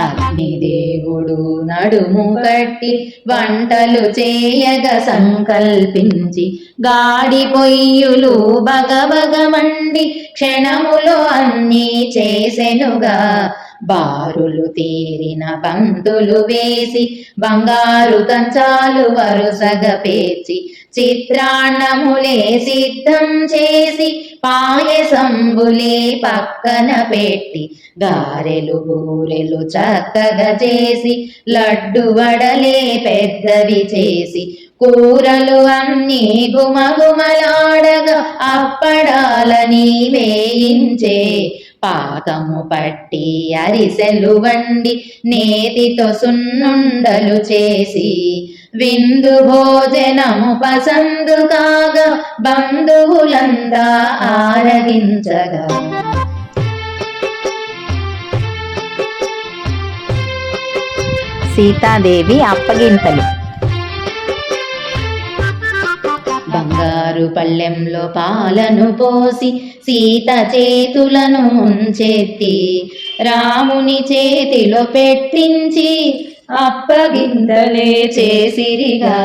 అగ్నిదేవుడు నడుము కట్టి వంటలు చేయగ సంకల్పించి గాడి పొయ్యులు బగబగమండి క్షణములో అన్నీ చేసెనుగా. బారులు తీరిన పంతులు వేసి బంగారు కంచాలు వరుసగా పేర్చి చిత్రాన్నములే సిద్ధం చేసి పాయసంబులే పక్కన పెట్టి గారెలు బూరెలు చక్కగా చేసి లడ్డు వడలే పెద్దవి చేసి కూరలు అన్నీ గుమగుమలాడగా అప్పడాలని వేయించే పాకము పట్టి అరిసెలు వండి నేతితో సున్నుండలు చేసి విందు భోజనము పసందు కాగా బంధువులంతా ఆరగించగా. సీతాదేవి అప్పగింతలు. బంగారు పళ్ళెంలో పాలను పోసి సీత చేతులను ముంచెత్తి రాముని చేతిలో పెట్టించి అప్పగింతలే చేసిరిగా.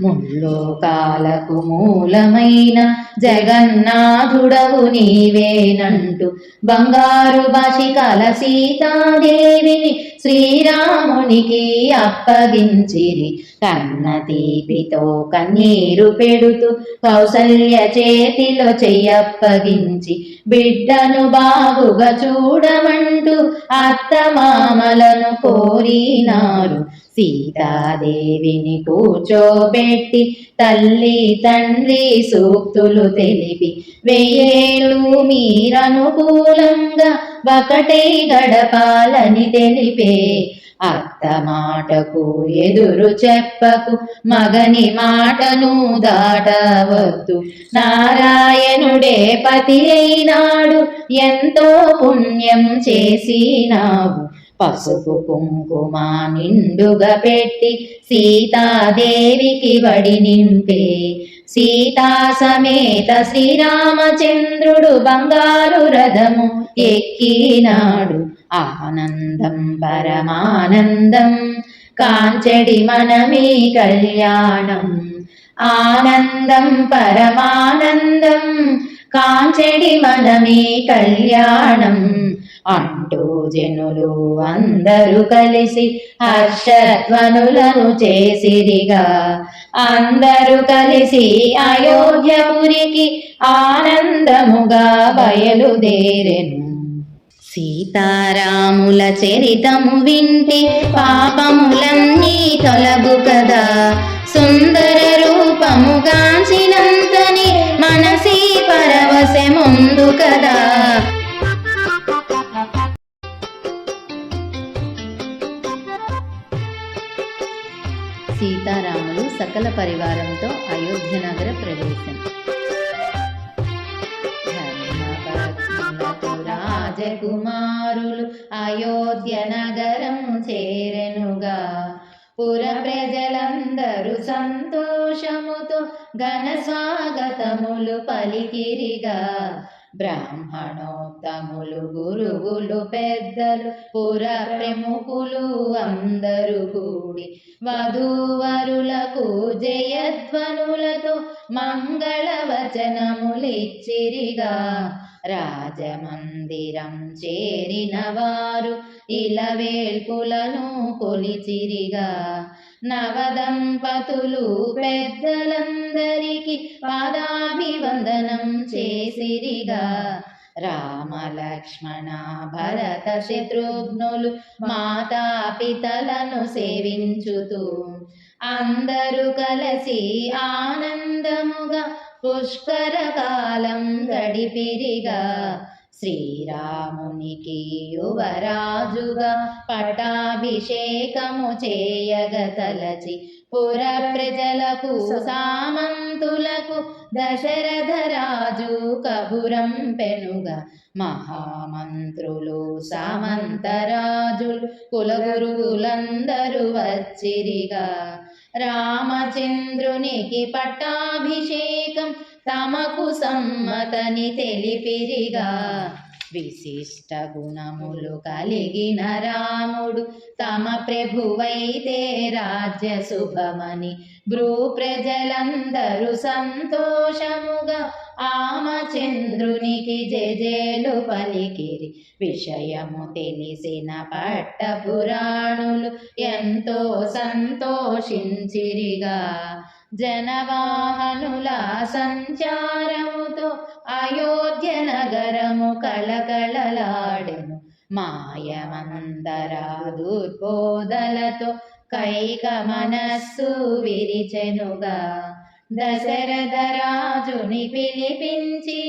ముల్లోకాలకు మూలమైన జగన్నాథుడవు నీవేనంటూ బంగారు బాషికాల సీతాదేవిని శ్రీరామునికి అప్పగించిరి. కన్న తీపితో కన్నీరు పెడుతూ కౌసల్య చేతిలో చెయ్యప్పగించి బిడ్డను బాగుగా చూడమంటూ అత్తమామలను కోరినారు. సీతాదేవిని కూర్చోబెట్టి తల్లి తండ్రి సూక్తులు తెలిపి 1000 ఏళ్ళు మీరనుకూలంగా ఒకటే గడపాలని తెలిపే. అత్త మాటకు ఎదురు చెప్పకు మగని మాటను దాటవద్దు. నారాయణుడే పతి అయినాడు ఎంతో పుణ్యం చేసినావు. పసుపు కుంకుమ నిండుగా పెట్టి సీతాదేవికి వడి నింపే. సీతా సమేత శ్రీరామచంద్రుడు బంగారు రథము ఎక్కినాడు. ఆనందం పరమానందం కాంచెడి మనమీ కళ్యాణం. ఆనందం పరమానందం కాంచెడి మనమీ కళ్యాణం అంటూ జనులు అందరూ కలిసి హర్షధ్వనులను చేసిరిగా. అందరూ కలిసి అయోధ్యపురికి ఆనందముగా బయలుదేరెను. సీతారాముల చరితము వింటే పాపములన్నీ తొలగు కదా. సుందర రూపము గాంచినంతని మనసి పరవశముందు కదా. సీతారాములు సకల పరివారంతో అయోధ్య నగర ప్రవేశం. ధర్మపత్నులకు రాజకుమారులు అయోధ్య నగరం చేరెనుగా. పుర ప్రజలందరూ సంతోషముతో ఘన స్వాగతములు పలికిరిగా. బ్రాహ్మణోత్తములు గురువులు పెద్దలు పుర ప్రముఖులు అందరూ కూడి వధూవరులకు జయధ్వనులతో మంగళవచనములిచ్చిరిగా. రాజమందిరం చేరిన వారు ఇలవేల్పులను కొలిచిరిగా. నవదంపతులు పెద్దలందరికీ పాదాభివందనం చేసిరిగా. రామ లక్ష్మణ భరత శత్రుఘ్నులు మాతాపితలను సేవించుతూ అందరూ కలిసి ఆనందముగా పుష్కర కాలం గడిపిరిగా. శ్రీరామునికి యువరాజుగా పట్టాభిషేకము చేయగ తలచి పుర ప్రజలకు సామంతులకు దశరథ రాజు కబురం పెనుగా మహామంత్రులు సామంతరాజులు కులగురువులందరూ వచ్చిరిగా రామచంద్రునికి పట్టాభిషేకం తమకు సమ్మతని తెలిపిరిగా విశిష్ట గుణములు కలిగిన రాముడు తమ ప్రభువైతే రాజ్య శుభమని భ్రూ ప్రజలందరూ సంతోషముగా ఆమచంద్రునికి జేజేలు పలికిరి విషయము తెలిసిన పట్టపురాణులు ఎంతో సంతోషించిరిగా జనవాహనుల సంచారముతో అయోధ్య నగరము కళకళలాడెను మాయమందర దుర్బోధలతో కైక మనస్సు విరిచెనుగా దశరథ రాజుని పిలిపించి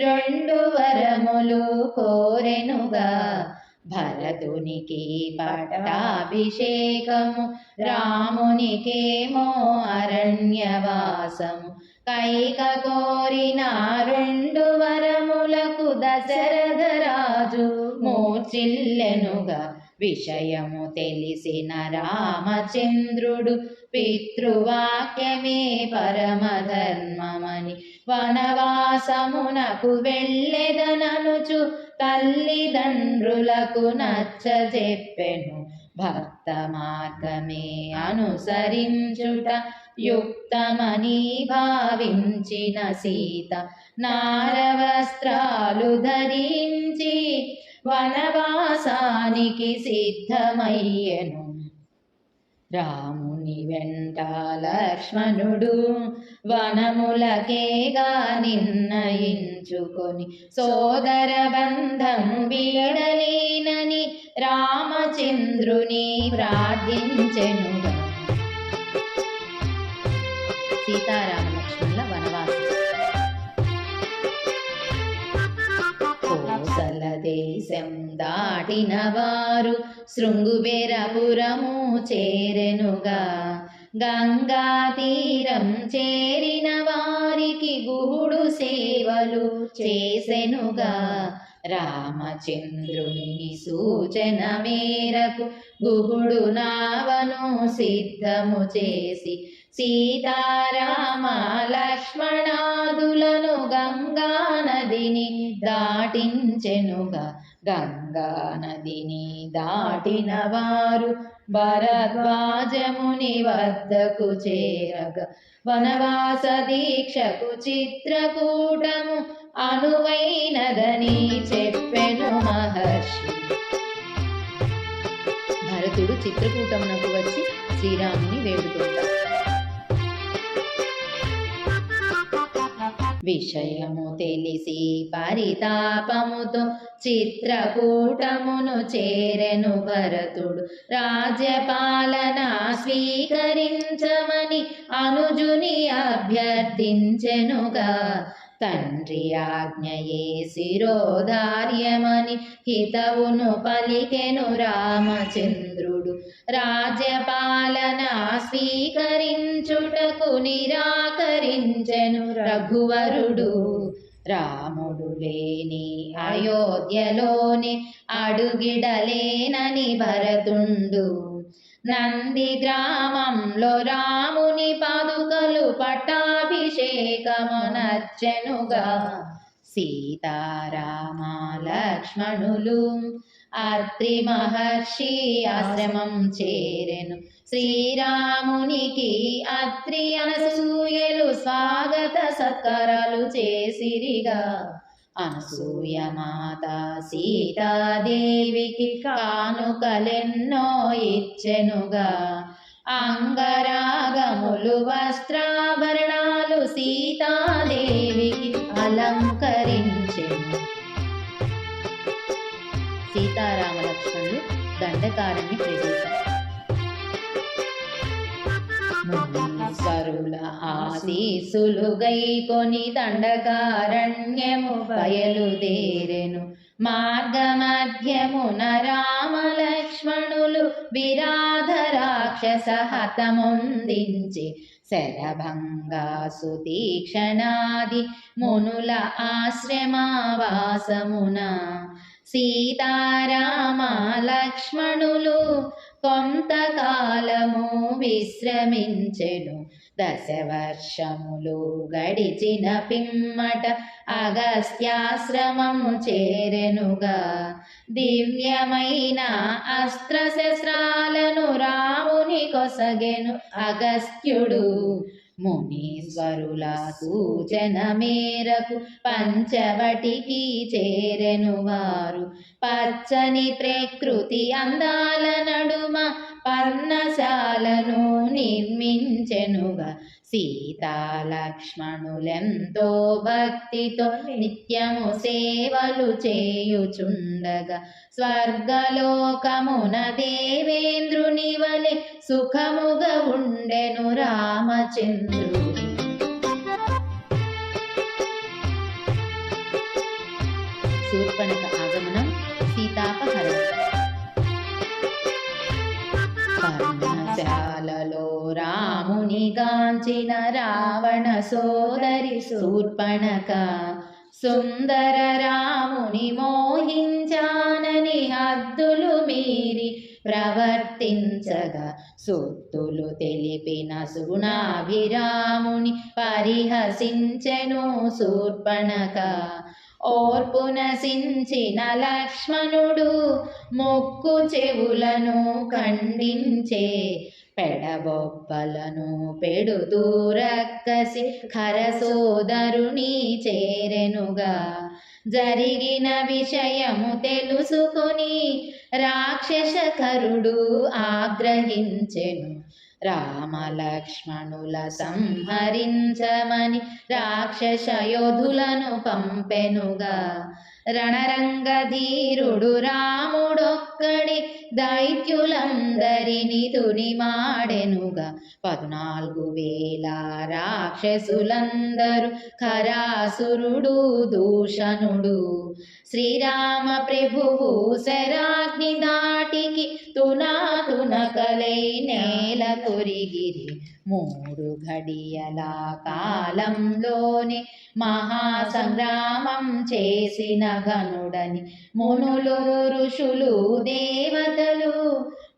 2 వరములు కోరెనుగా భరతునికి పట్టాభిషేకము రామునికేమో అరణ్యవాసము కైక కోరిన 2 వరములకు దశరథ రాజు మూర్ఛిల్లెనుగా విషయము తెలిసిన రామచంద్రుడు పితృవాక్యమే పరమధర్మమని వనవాసమునకు వెళ్ళెదననుచు తల్లిదండ్రులకు నచ్చజెప్పెను భక్త మార్గమే అనుసరించుట యుక్తమని భావించిన సీత నారవస్త్రాలు ధరించి వనవాసానికి సిద్ధమయ్యెను రాముని వెంట లక్ష్మణుడు వనములకేగా నిర్ణయించుకొని సోదర బంధం వీడలేనని రామచంద్రుని ప్రార్థించెనుగా సీతారామ లక్ష్మణుల వనవాసం కోసల దేశం దాటిన వారు శృంగుబెరపురము చేరెనుగా గంగా తీరం చేరిన వారికి గుహుడు సేవలు చేసెనుగా రామచంద్రుని సూచన మేరకు గుహుడు నావను సిద్ధము చేసి సీతారామ లక్ష్మణాదులను గంగా నదిని దాటించెనుగా గంగా నదిని దాటిన వారు భరద్వాజముని వద్దకు చేరగా వనవాస దీక్షకు చిత్రకూటము అనువైనదని చెప్పెను మహర్షి భరతుడు చిత్రకూటమునకు వచ్చి శ్రీరాముని వేడుకుంటాడు విషయము తెలిసి పరితాపముతో చిత్రకూటమును చేరెను భరతుడు రాజ్యపాలన స్వీకరించమని అనుజుని అభ్యర్థించెనుగా తండ్రి ఆజ్ఞయే శిరోధార్యమని హితవును పలికెను రామచంద్రుడు రాజ్యపాలన స్వీకరించుటకు నిరాకరించెను రఘువరుడు రాముడు లేని అయోధ్యలోని అడుగిడలేనని భరతుండు నంది గ్రామంలో రాముని పాదుకలు పట్టాభిషేకమునర్చెనుగా సీతారామ లక్ష్మణులు అత్రి మహర్షి ఆశ్రమం చేరెను శ్రీరామునికి అత్రి అనసూయలు స్వాగత సత్కారాలు చేసిరిగా అనసూయ మాత సీతాదేవికి కానుకలెన్నో ఇచ్చెనుగా అంగరాగములు వస్త్రాభరణాలు సీతాదేవికి అలంకరించెను సీతారామ లక్ష్మణులు దండకారణ్య ప్రవేశం వరుల ఆశీస్సులు గైకొని దండకారణ్యము బయలుదేరెను. మార్గమధ్యమున రామలక్ష్మణులు విరాధ రాక్షస హతమొందించి శరభంగాసు తీక్షణాది మునుల ఆశ్రమావాసమున సీతారామ లక్ష్మణులు కొంతకాలము విశ్రమించెను. 10 వర్షములు గడిచిన పిమ్మట అగస్త్యాశ్రమము చేరెనుగా. దివ్యమైన అస్త్రశస్త్రాలను రాముని కొసగెను అగస్త్యుడు. మునీశ్వరుల సూచన మేరకు పంచవటికి చేరెను వారు. పచ్చని ప్రకృతి అందాల నడుమ పర్ణశాలను నిర్మించెనుగా. సీతా లక్ష్మణులెంతో భక్తితో నిత్యము సేవలు చేయుచుండగా స్వర్గలోకమున దేవేంద్రుని వలె సుఖముగా ఉండెను రామచంద్రుడు. శూర్పణఖ ఆగమనం, సీతాపహరణం. పర్ణశాలలో రాముని గాంచిన రావణ సోదరి శూర్పణఖ సుందర రాముని మోహించానని హద్దులు మీరి ప్రవర్తించగా సొత్తులు తెలిపిన సుగుణాభిరాముని పరిహసించెను శూర్పణఖ. ఓర్పు నశించిన లక్ష్మణుడు ముక్కు చెవులను ఖండించే పెడబొబ్బలను పెడుతూ రక్కసి ఖర సోదరుని చేరెనుగా. జరిగిన విషయము తెలుసుకొని రాక్షసకరుడు ఆగ్రహించెను. రామలక్ష్మణుల సంహరించమని రాక్షస యోధులను పంపెనుగా. రణరంగధీరుడు రాముడొక్కడి దైత్యులందరిని తునిమాడెనుగా. 14,000 రాక్షసులందరూ ఖరాసురుడు దూషణుడు. శ్రీరామ ప్రభువు శరాగ్ని దాటికి తునాతునకలై నేల కొరిగిరి. 3 ఘడియల కాలంలోనే మహాసంగ్రామం చేసిన ఘనుడని మునులు ఋషులు దేవతలు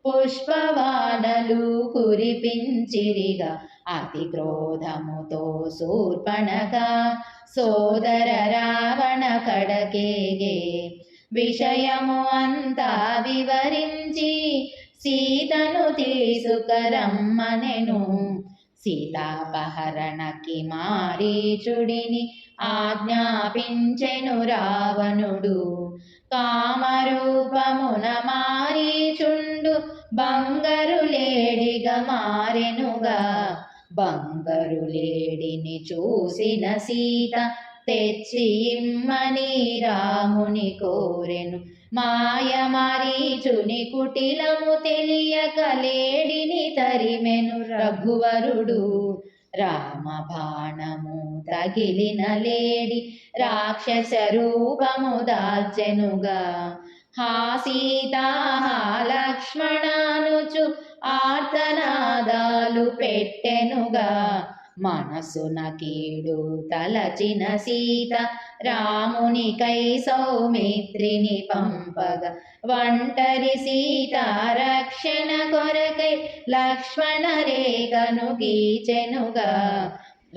పుష్పవానలు కురిపించిరిగా. అతి క్రోధముతో శూర్పణఖ సోదర రావణ కడకేగే. విషయము అంతా వివరించి సీతను తీసుకురమ్మనెను. సీతాపహరణకి మారీచుడిని ఆజ్ఞాపించెను రావణుడు. కామరూపమున మారీచుండు బంగారు లేడిగా మారెనుగా. బంగారు లేడిని చూసిన సీత తెచ్చి ఇమ్మని రాముని కోరెను. మాయ మారీచుని కుటిలము తెలియక లేడిని తరిమెను రఘువరుడు. రామ బాణము తగిలిన లేడి రాక్షస రూపము దాల్చెనుగా. హా సీతా లక్ష్మణానుచు ఆర్తనాదాలు పెట్టెనుగా. మనసున కీడు తలచిన సీత రామునికై సౌమిత్రిని పంపగా. ఒంటరి సీత రక్షణ కొరకై లక్ష్మణ రేఖను గీచెనుగా.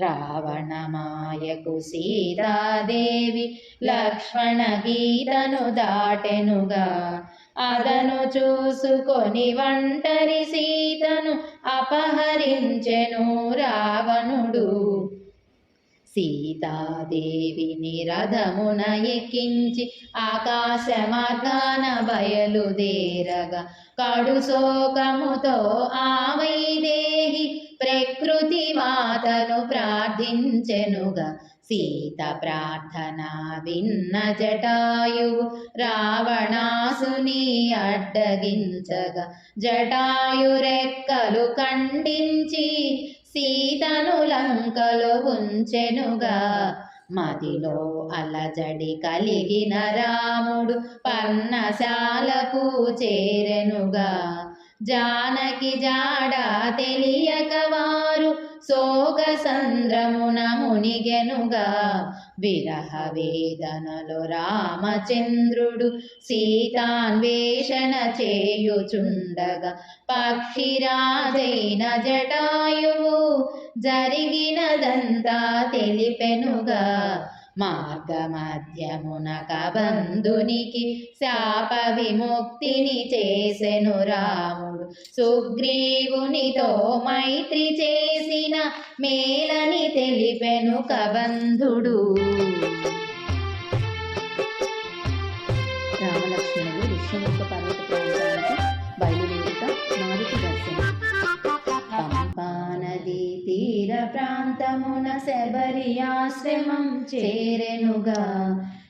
రావణ మాయకు సీతాదేవి లక్ష్మణ గీతను దాటెనుగా. అదను చూసుకొని ఒంటరి సీతను అపహరించెను రావణుడు. సీతాదేవిని రథమున ఎక్కించి ఆకాశ మార్గాన బయలుదేరగా. కడు శోకముతో ఆ వైదేహి ప్రకృతి మాతను ప్రార్థించెనుగా. సీత ప్రార్థన విన్న జటాయువు రావణాసుని అడ్డగించగా. జటాయు రెక్కలు ఖండించి సీతను లంకలో ఉంచెనుగా. మదిలో అలజడి కలిగిన రాముడు పర్ణశాలకు చేరెనుగా. జానకి జాడ తెలియక వారు శోక సంద్రమున మునిగెనుగా. విరహ వేదనలో రామచంద్రుడు సీతాన్వేషణ చేయుచుండగా. పక్షిరాజైన జటాయువు జరిగినదంతా తెలిపెనుగా. మార్గ మధ్యమున కబంధునికి శాప విముక్తిని చేసెను రాముడు. సుగ్రీవునితో మైత్రి చేసిన మేలని తెలిపెను కబంధుడు. రామలక్ష్మణులు ఋష్యముఖ పర్వత ప్రాంతానికి బయలుదేరుట మారుతి దర్శనం. పంపానది తీర ప్రాంతమున శబరి ఆశ్రమం చేరెనుగా.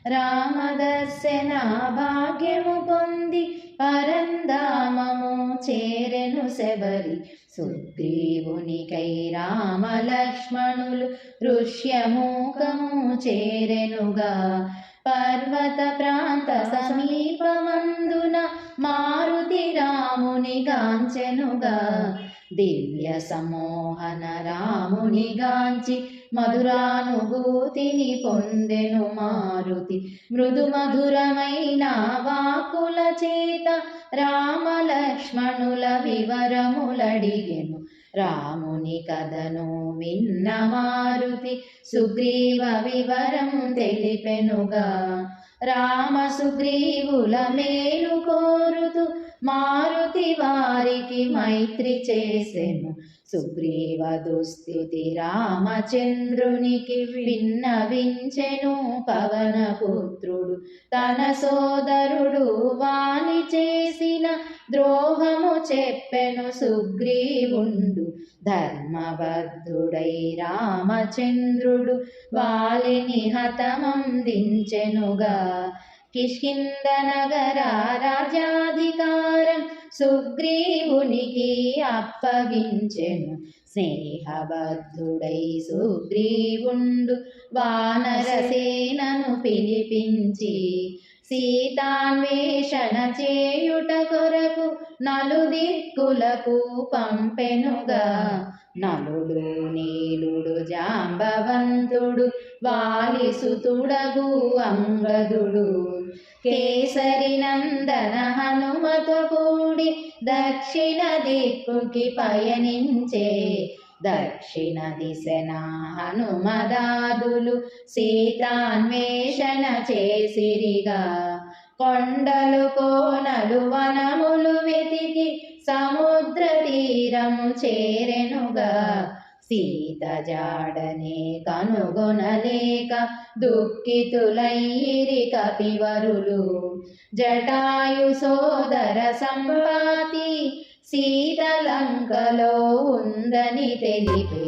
రామదర్శన భాగ్యము పొంది పరంధామము చేరెను శబరి. సుగ్రీవునికై రామలక్ష్మణులు ఋష్యమూకము చేరెనుగా. పర్వత ప్రాంత సమీపమందున మారుతి రాముని గాంచెనుగా. దివ్య సమోహన రాముని గాంచి మధురానుభూతిని పొందెను మారుతి. మృదు మధురమైన వాకుల చేత రామలక్ష్మణుల వివరములడిగెను. రాముని కథను విన్న మారుతి సుగ్రీవ వివరం తెలిపెనుగా. రామ సుగ్రీవుల మేలు కోరుతూ మారుతి వారికి మైత్రి చేసెను. సుగ్రీవ దుస్థితి రామచంద్రునికి విన్నవించెను పవనపుత్రుడు. తన సోదరుడు వాలి చేసిన ద్రోహము చెప్పెను సుగ్రీవుండు. ధర్మబద్ధుడై రామచంద్రుడు వాలిని హతమందించెనుగా. కిష్కింధ నగర రాజ్యాధికారం సుగ్రీవునికి అప్పగించెను. స్నేహబద్ధుడై సుగ్రీవుండు వానరసేనను పిలిపించి సీతాన్వేషణ చేయుట కొరకు నలుదిక్కులకు పంపెనుగా. నలుడు నీలుడు జాంబవంతుడు వాలిసుతుడగు అంగదుడు. కేసరి నందన హనుమతో కూడి దక్షిణ దిక్కుకి పయనించే. దక్షిణ దిశన హనుమదాదులు సీతాన్వేషణ చేసిరిగా. కొండలు కోనలు వనములు వెతికి సముద్ర తీరము చేరెనుగా. సీత జాడనే కనుగొనలేక దుఃఖితులైరి కపివరులు. జటాయు సోదర సంపాతి సీత లంకలో ఉందని తెలిపే.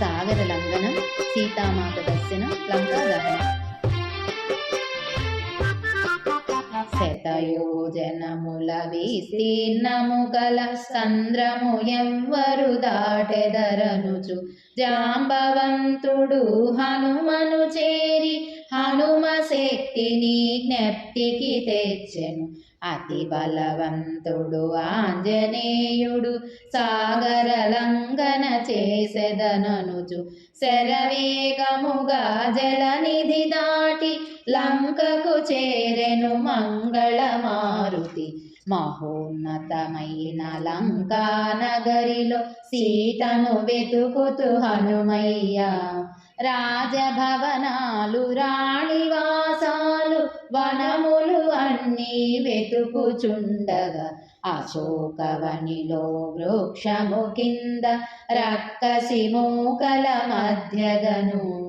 సాగర లంఘనం, సీతామాత దర్శనం, లంకా దహనం. శతయోజనముల విస్తీర్ణము గల సంద్రము ఎవ్వరు దాటెదరనుచు జాంబవంతుడు హనుమను చేరి హనుమ శక్తిని జ్ఞప్తికి తెచ్చెను. అతి బలవంతుడు ఆంజనేయుడు సాగర లంఘన చేసెదననుచు శరవేగముగా జలనిధి దాటి లంకకు చేరెను మంగళ మారుతి. మహోన్నతమైన లంకా నగరిలో సీతను వెతుకుతూ హనుమయ్య. రాజభవనాలు రాణివాసాలు వనములు అన్నీ వెతుకుచుండగా అశోకవనిలో వృక్షము కింద రక్కసి మూకల మధ్యగను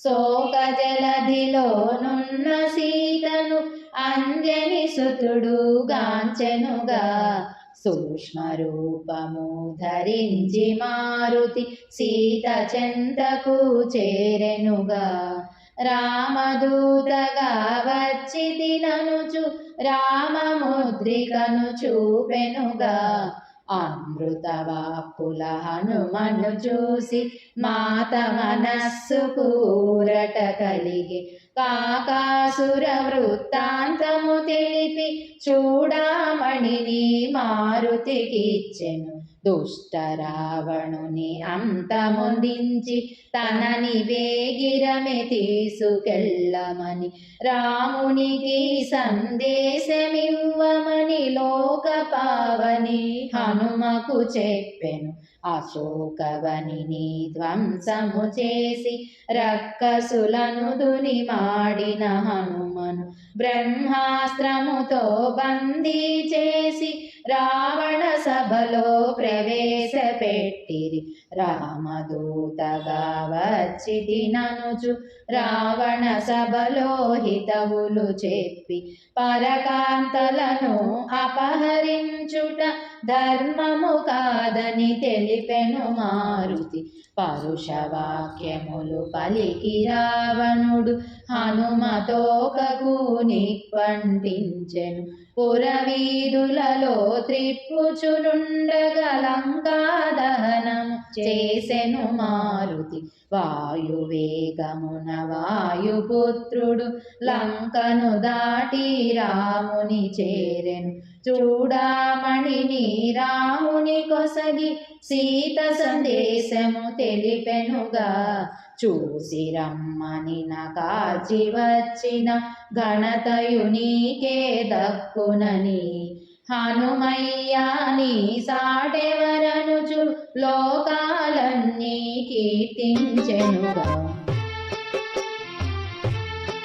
శోక జలధిలోనున్న సీతను అంజని సుతుడు గాంచెనుగా. సూక్ష్మ రూపము ధరించి మారుతి సీత చెంతకు చేరెనుగా. రామదూతగా వచ్చి తిననుచు రామముద్రికను చూపెనుగా. అమృతవాక్కుల హనుమను చూసి మాత మనస్సు కూరట కలిగి కాకాసుర వృత్తాంతము తెలిపి చూడామణిని మారుతికిచ్చెను. దుష్ట రావణుని అంతమొందించి తనని వేగిరమే తీసుకెళ్ళమని రామునికి సందేశమివ్వమని లోకపావని హనుమకు చెప్పెను. అశోకవనిని ధ్వంసము చేసి రక్కసులను దుని మాడిన హనుమను బ్రహ్మాస్త్రముతో బందీ చేసి రావణ సభలో ప్రవేశపెట్టిరి. రామదూతగా వచ్చిదిననుచు రావణ సభలో హితవులు చెప్పి పరకాంతలను అపహరించుట ధర్మము కాదని తెలిపెను మారుతి. పరుషవాక్యములు పలికి రావణుడు హనుమతోకకు నిప్పంటించెను. పురవీధులలో త్రిప్పుచునుండగా లంకా దహనము చేసెను మారుతి. వాయువేగమున వాయుపుత్రుడు లంకను దాటి రాముని చేరెను. చూడామణిని రాముని కొసగి సీత సందేశము తెలిపెనుగా. చూసి రమ్మని కాచి వచ్చిన ఘనతయు నీకే దక్కునని హనుమయ్యా నీ సాటెవరనుచు లోకాలన్నీ కీర్తించెనుగా.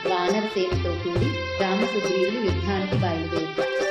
వానరసేనతో కూడి రామసుగ్రీవులు యుద్ధానికి బయలుదేరారు.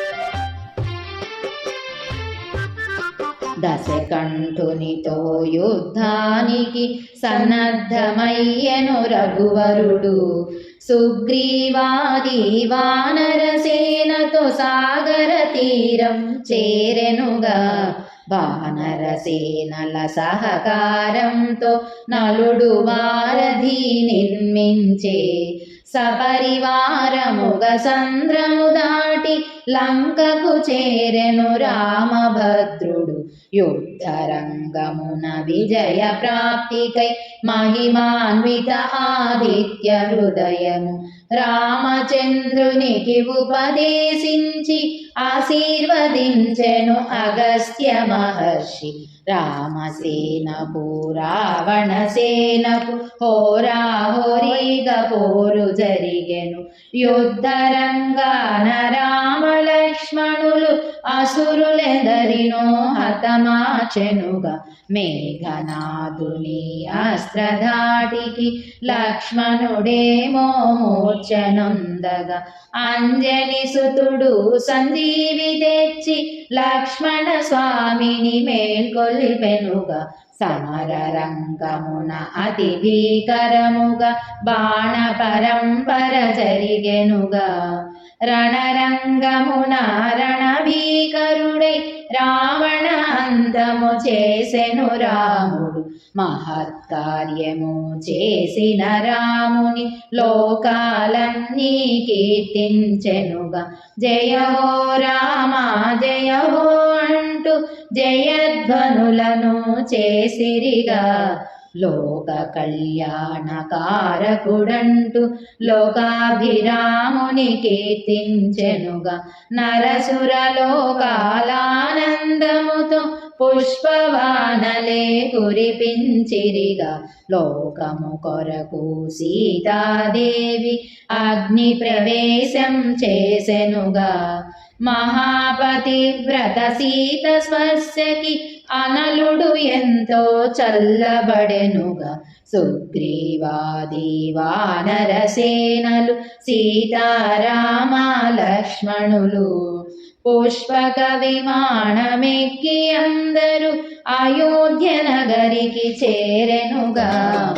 దశకంఠునితో యుద్ధానికి సన్నద్ధమయ్యను రఘువరుడు. సుగ్రీవాది వానరసేనతో సాగర తీరం చేరెనుగా. వానరసేనల సహకారంతో నలుడు వారధి నిర్మించే సపరివారముగ సంద్రము దాటి లంకకు చేరెను రామభద్రుడు. యుద్ధరంగమున విజయ ప్రాప్తికై మహిమాన్విత ఆదిత్య హృదయము రామచంద్రునికి ఉపదేశించి ఆశీర్వదించెను అగస్త్య మహర్షి. రామసేనకు రావణసేనకు హోరాహోరీగా పోరు జరిగెను. యుద్ధరంగాన రామలక్ష్మణులు అసురులెందరినో హతమాచెనుగా. మేఘనాథుని అస్త్రధాటికి లక్ష్మణుడేమో మూర్ఛనొందగా. అంజని సుతుడు సంజీవి తెచ్చి లక్ష్మణ స్వామిని మేల్కొల్పెనుగా. సమర రంగమున అతి భీకరముగా బాణ పరంపర జరిగెనుగా. రణరంగమున రణభీకరుడై రావణ అంతము చేసెను రాముడు. మహత్కార్యము చేసిన రాముని లోకాలన్నీ కీర్తించెనుగా. జయ హో రామ జయ హో అంటూ జయధ్వనులను చేసిరిగా. లోక కళ్యాణకారకుడంటూ లోకాభిరాముని కీర్తించెనుగా. నరసుర లోకాలానందముతో పుష్పవానలే కురిపించిరిగా. లోకము కొరకు సీతాదేవి అగ్ని ప్రవేశం చేసెనుగా. మహాపతివ్రత సీత స్పర్శకి అనలుడు ఎంతో చల్లబడెనుగా. సుగ్రీవాది వానరసేనలు సీతారామ లక్ష్మణులు పుష్పక విమానమెక్కి అందరూ అయోధ్య నగరికి చేరెనుగా.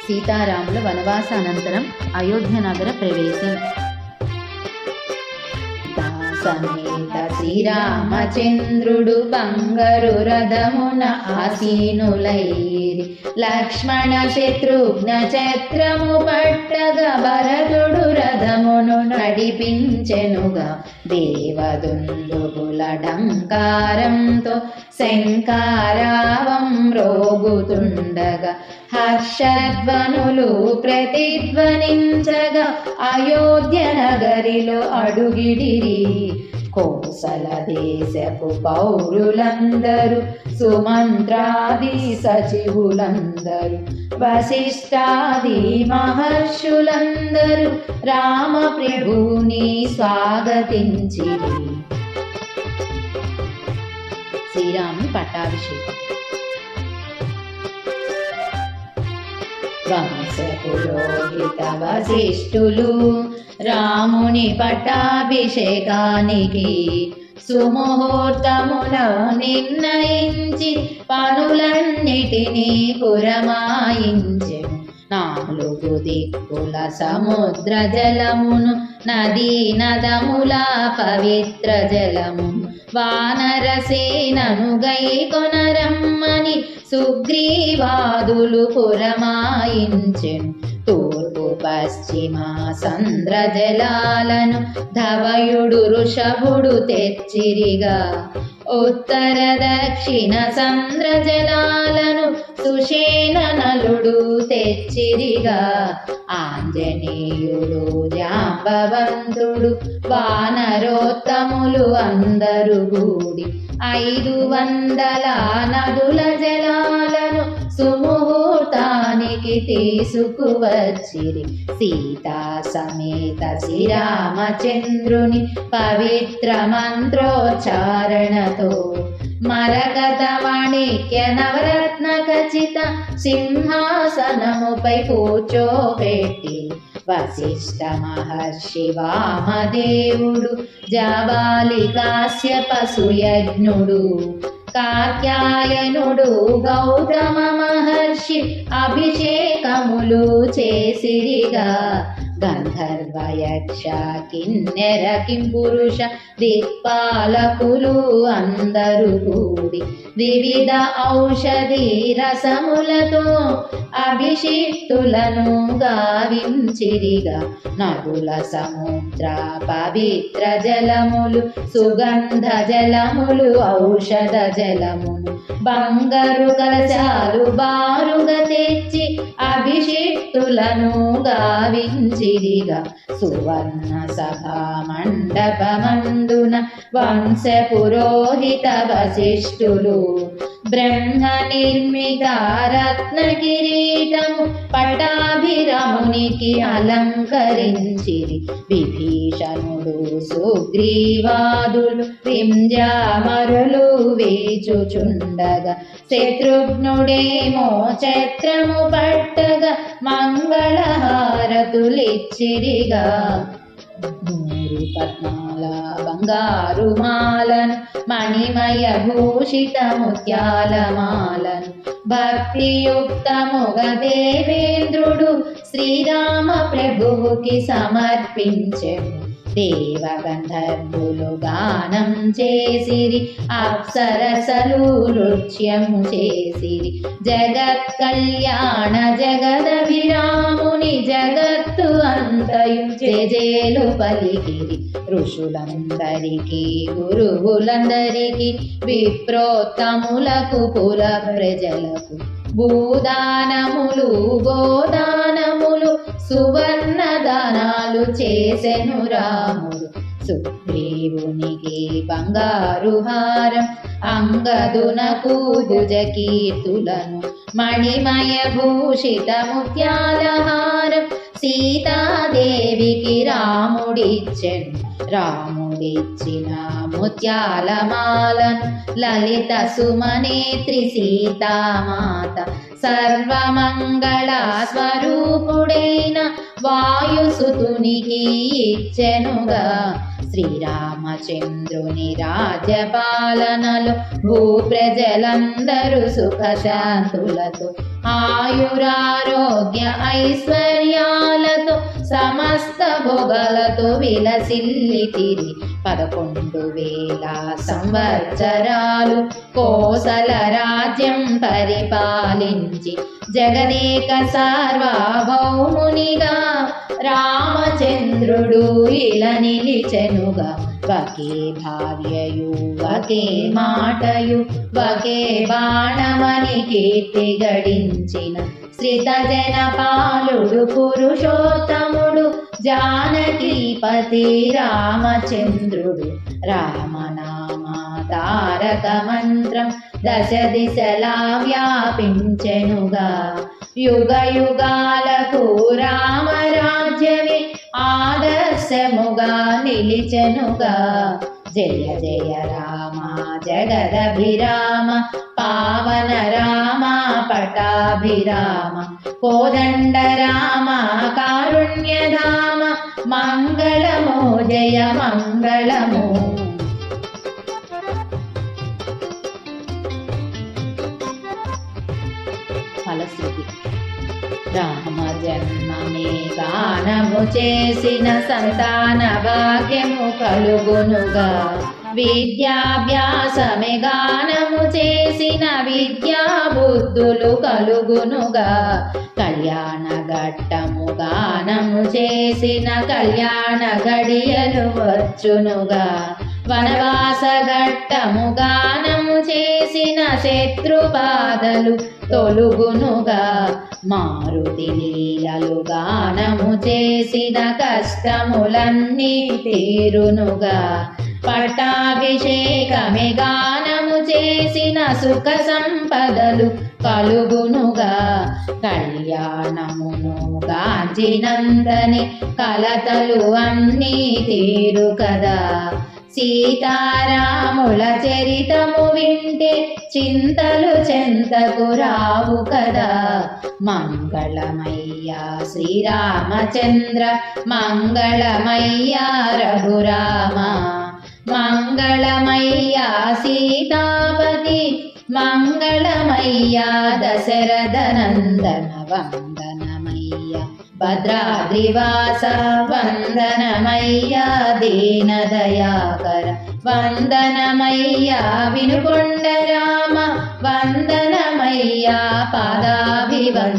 సీతారాముల వనవాసానంతరం అయోధ్య నగర ప్రవేశం. సమేత శ్రీరామచంద్రుడు బంగారు రథమున ఆసీనులైరి. లక్ష్మణ శత్రుఘ్న ఛత్రము పట్టగా భరతుడు రథమున రథమును నడిపించెనుగా. దేవదుందుబుల ఢంకారంతో శంకారావం మ్రోగుతుండగా హర్షధ్వనులు ప్రతిధ్వనించగా అయోధ్య నగరిలో అడుగిడిరి. కోసల దేశపు పౌరులందరూ సుమంత్రాది సచివులందరూ వశిష్ఠాది మహర్షులందరూ రామప్రభుని స్వాగతించిరి. శ్రీరాముని పట్టాభిషేకం. వంశపురోహిత వశిష్ఠులు రాముని పట్టాభిషేకానికి సుముహూర్తమున నిర్ణయించి పనులన్నిటినీ పురమాయించెను. 4 దిక్కుల సముద్ర జలమును, నదీ నదముల పవిత్ర జలమును, వానరసేనను గైకొనరమ్మని సుగ్రీవాదులు పురమాయించెను. తూర్పు పశ్చిమ సంద్ర జలాలను ధవయుడు ఋషభుడు తెచ్చిరిగా. ఉత్తర దక్షిణ సంద్ర జలాలను సుషేణ నలుడు తెచ్చిరిగా. ఆంజనేయుడు జాంబవంతుడు వానరోత్తములు అందరు కూడి 500 నదుల జలాలను సుముహూర్తానికి తీసుకువచ్చిరి. సీతా సమేత శ్రీరామచంద్రుని పవిత్ర మంత్రోచ్చారణతో మరకత మాణిక్య నవరత్న ఖచిత సింహాసనముపై కూర్చోబెట్టి వశిష్ఠ మహర్షి వామదేవుడు జాబాలి కాశ్యప సుయజ్ఞుడు కాత్యాయనుడు గౌతమ మహర్షి అభిషేకములు చేసిరిగా. గంధర్వ యక్ష కిన్నెర కింపురుష దిక్పాలకులు అందరూ కూడి వివిధ ఔషధి రసములతో అభిషిక్తులను గావించిరిగా. నదుల సముద్ర పవిత్ర జలములు, సుగంధ జలములు, ఔషధ జలములు, బంగారు కలశాలు బారుగా తెచ్చి అభిషిక్తులను గావించిరిగా. సువర్ణ సభా మండపమందున వంశ పురోహిత వశిష్ఠులు బ్రహ్మ నిర్మిత రత్న కిరీటము పటాభిరామునికి అలంకరించిరి. విభీషణుడు సుగ్రీవాదులు వింజామరులు వేచుచుండగా శత్రుఘ్నుడేమో ఛత్రము పట్టగా మంగళహారతులిచ్చిరిగా. 100 పద్మాల బంగారు మాలను, మణిమయ భూషిత ముత్యాల మాలను భక్తియుక్తముగ దేవేంద్రుడు శ్రీరామ ప్రభువుకి సమర్పించెను. దేవగంధర్వులు గానం చేసిరి, అప్సరసలు నృత్యము చేసిరి. జగత్ కళ్యాణ జగదభిరాముని జగత్తు అంతయు జేజేలు పలికిరి. ఋషులందరికీ గురువులందరికీ విప్రోత్తములకు పుర ప్రజలకు భూదానములు గోదానములు సువర్ణ దానాలు చేసెను రాముడు. సుగ్రీవునికి బంగారు హారం, అంగదునకు భుజకీర్తులను, మణిమయ భూషిత ముత్యాల హారం సీతాదేవికి రాముడిచ్చెను. రాముడిచ్చిన ముత్యాల మాలను లలిత సుమనేత్రి సీతామాత సర్వమంగళ స్వరూపుడైన వాయుసుతునికి ఇచ్చెనుగా. శ్రీరామచంద్రుని రాజ్యపాలనలో భూప్రజలందరూ సుఖశాంతులతో ఆయురారోగ్య ఐశ్వర్యాలతో సమస్త భోగాలతో విలసిల్లితిరి 11,000 సంవత్సరాలు కోసల రాజ్యం పరిపాలించి జగదేక సార్వభౌమునిగా రామచంద్రుడు ఇలా నిలిచెనుగా ఒకే భార్యయు ఒకే మాటయు ఒకే బాణమని కీర్తి గడించిన శ్రితజన పాలుడు పురుషోత్తముడు జానకీపతి రామచంద్రుడు రామనామ తారక మంత్రం దశ దిశలా వ్యాపించెనుగా యుగ యుగాలకు రామరాజ్యమే ఆదర్శముగా నిలిచెనుగా జయ జయ రామ జగదభిరామ పావన రామ పటాభిరామ కోదండ రామ కారుణ్యధామ మంగళమో జయ మంగళమో. ఫలశ్రుతి రామ జన్మమే గానము చేసిన సంతాన భాగ్యము కలుగునుగా విద్యాభ్యాసమే గానము చేసిన విద్యా బుద్ధులు కలుగునుగా కళ్యాణ ఘట్టము గానము చేసిన కళ్యాణ గడియలు వచ్చునుగా వనవాస ఘట్టము గానము చేసిన శత్రు బాధలు తొలుగునుగా మారుతి లీలలు గానము చేసిన కష్టములన్నీ తీరునుగా పట్టాభిషేకమే గానము చేసిన సుఖ సంపదలు కలుగునుగా కళ్యాణమును గాంచినందని కలతలు అన్నీ తీరు కదా సీతారాముల చరితము వింటే చింతలు చెంతకు రావు కదా మంగళమయ్యా శ్రీరామచంద్ర మంగళమయ్యా రఘురామ మంగళమయ్యా సీతాపతి మంగళమయ్యా దశరథ నందన వందనమయ్యా భద్రాద్రివాస వందనమయ్యా దీనదయాకర వందనమయ్యా వినుకొండ రామ వందనమయ్యా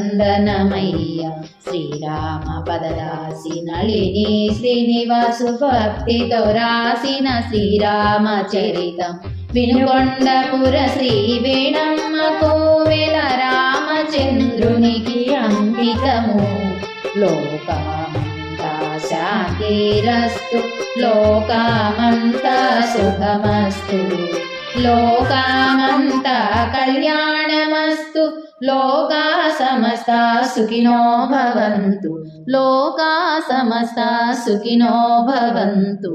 పాదాభివందనమయ్యా శ్రీరామ పదదాసి నళిని శ్రీనివాసు భక్తితో రాసిన శ్రీరామ చరితం వినుకొండపుర శ్రీ వేణమ్మ కోవెల రామచంద్రునికి అంకితము లోకమంతా శాంతిరస్తు లోకమంతా సుఖమస్తు లోకమంతా కళ్యాణమస్తు లోకా సమస్తా సుఖినో భవంతు లోకా సమస్తా సుఖినో భవంతు.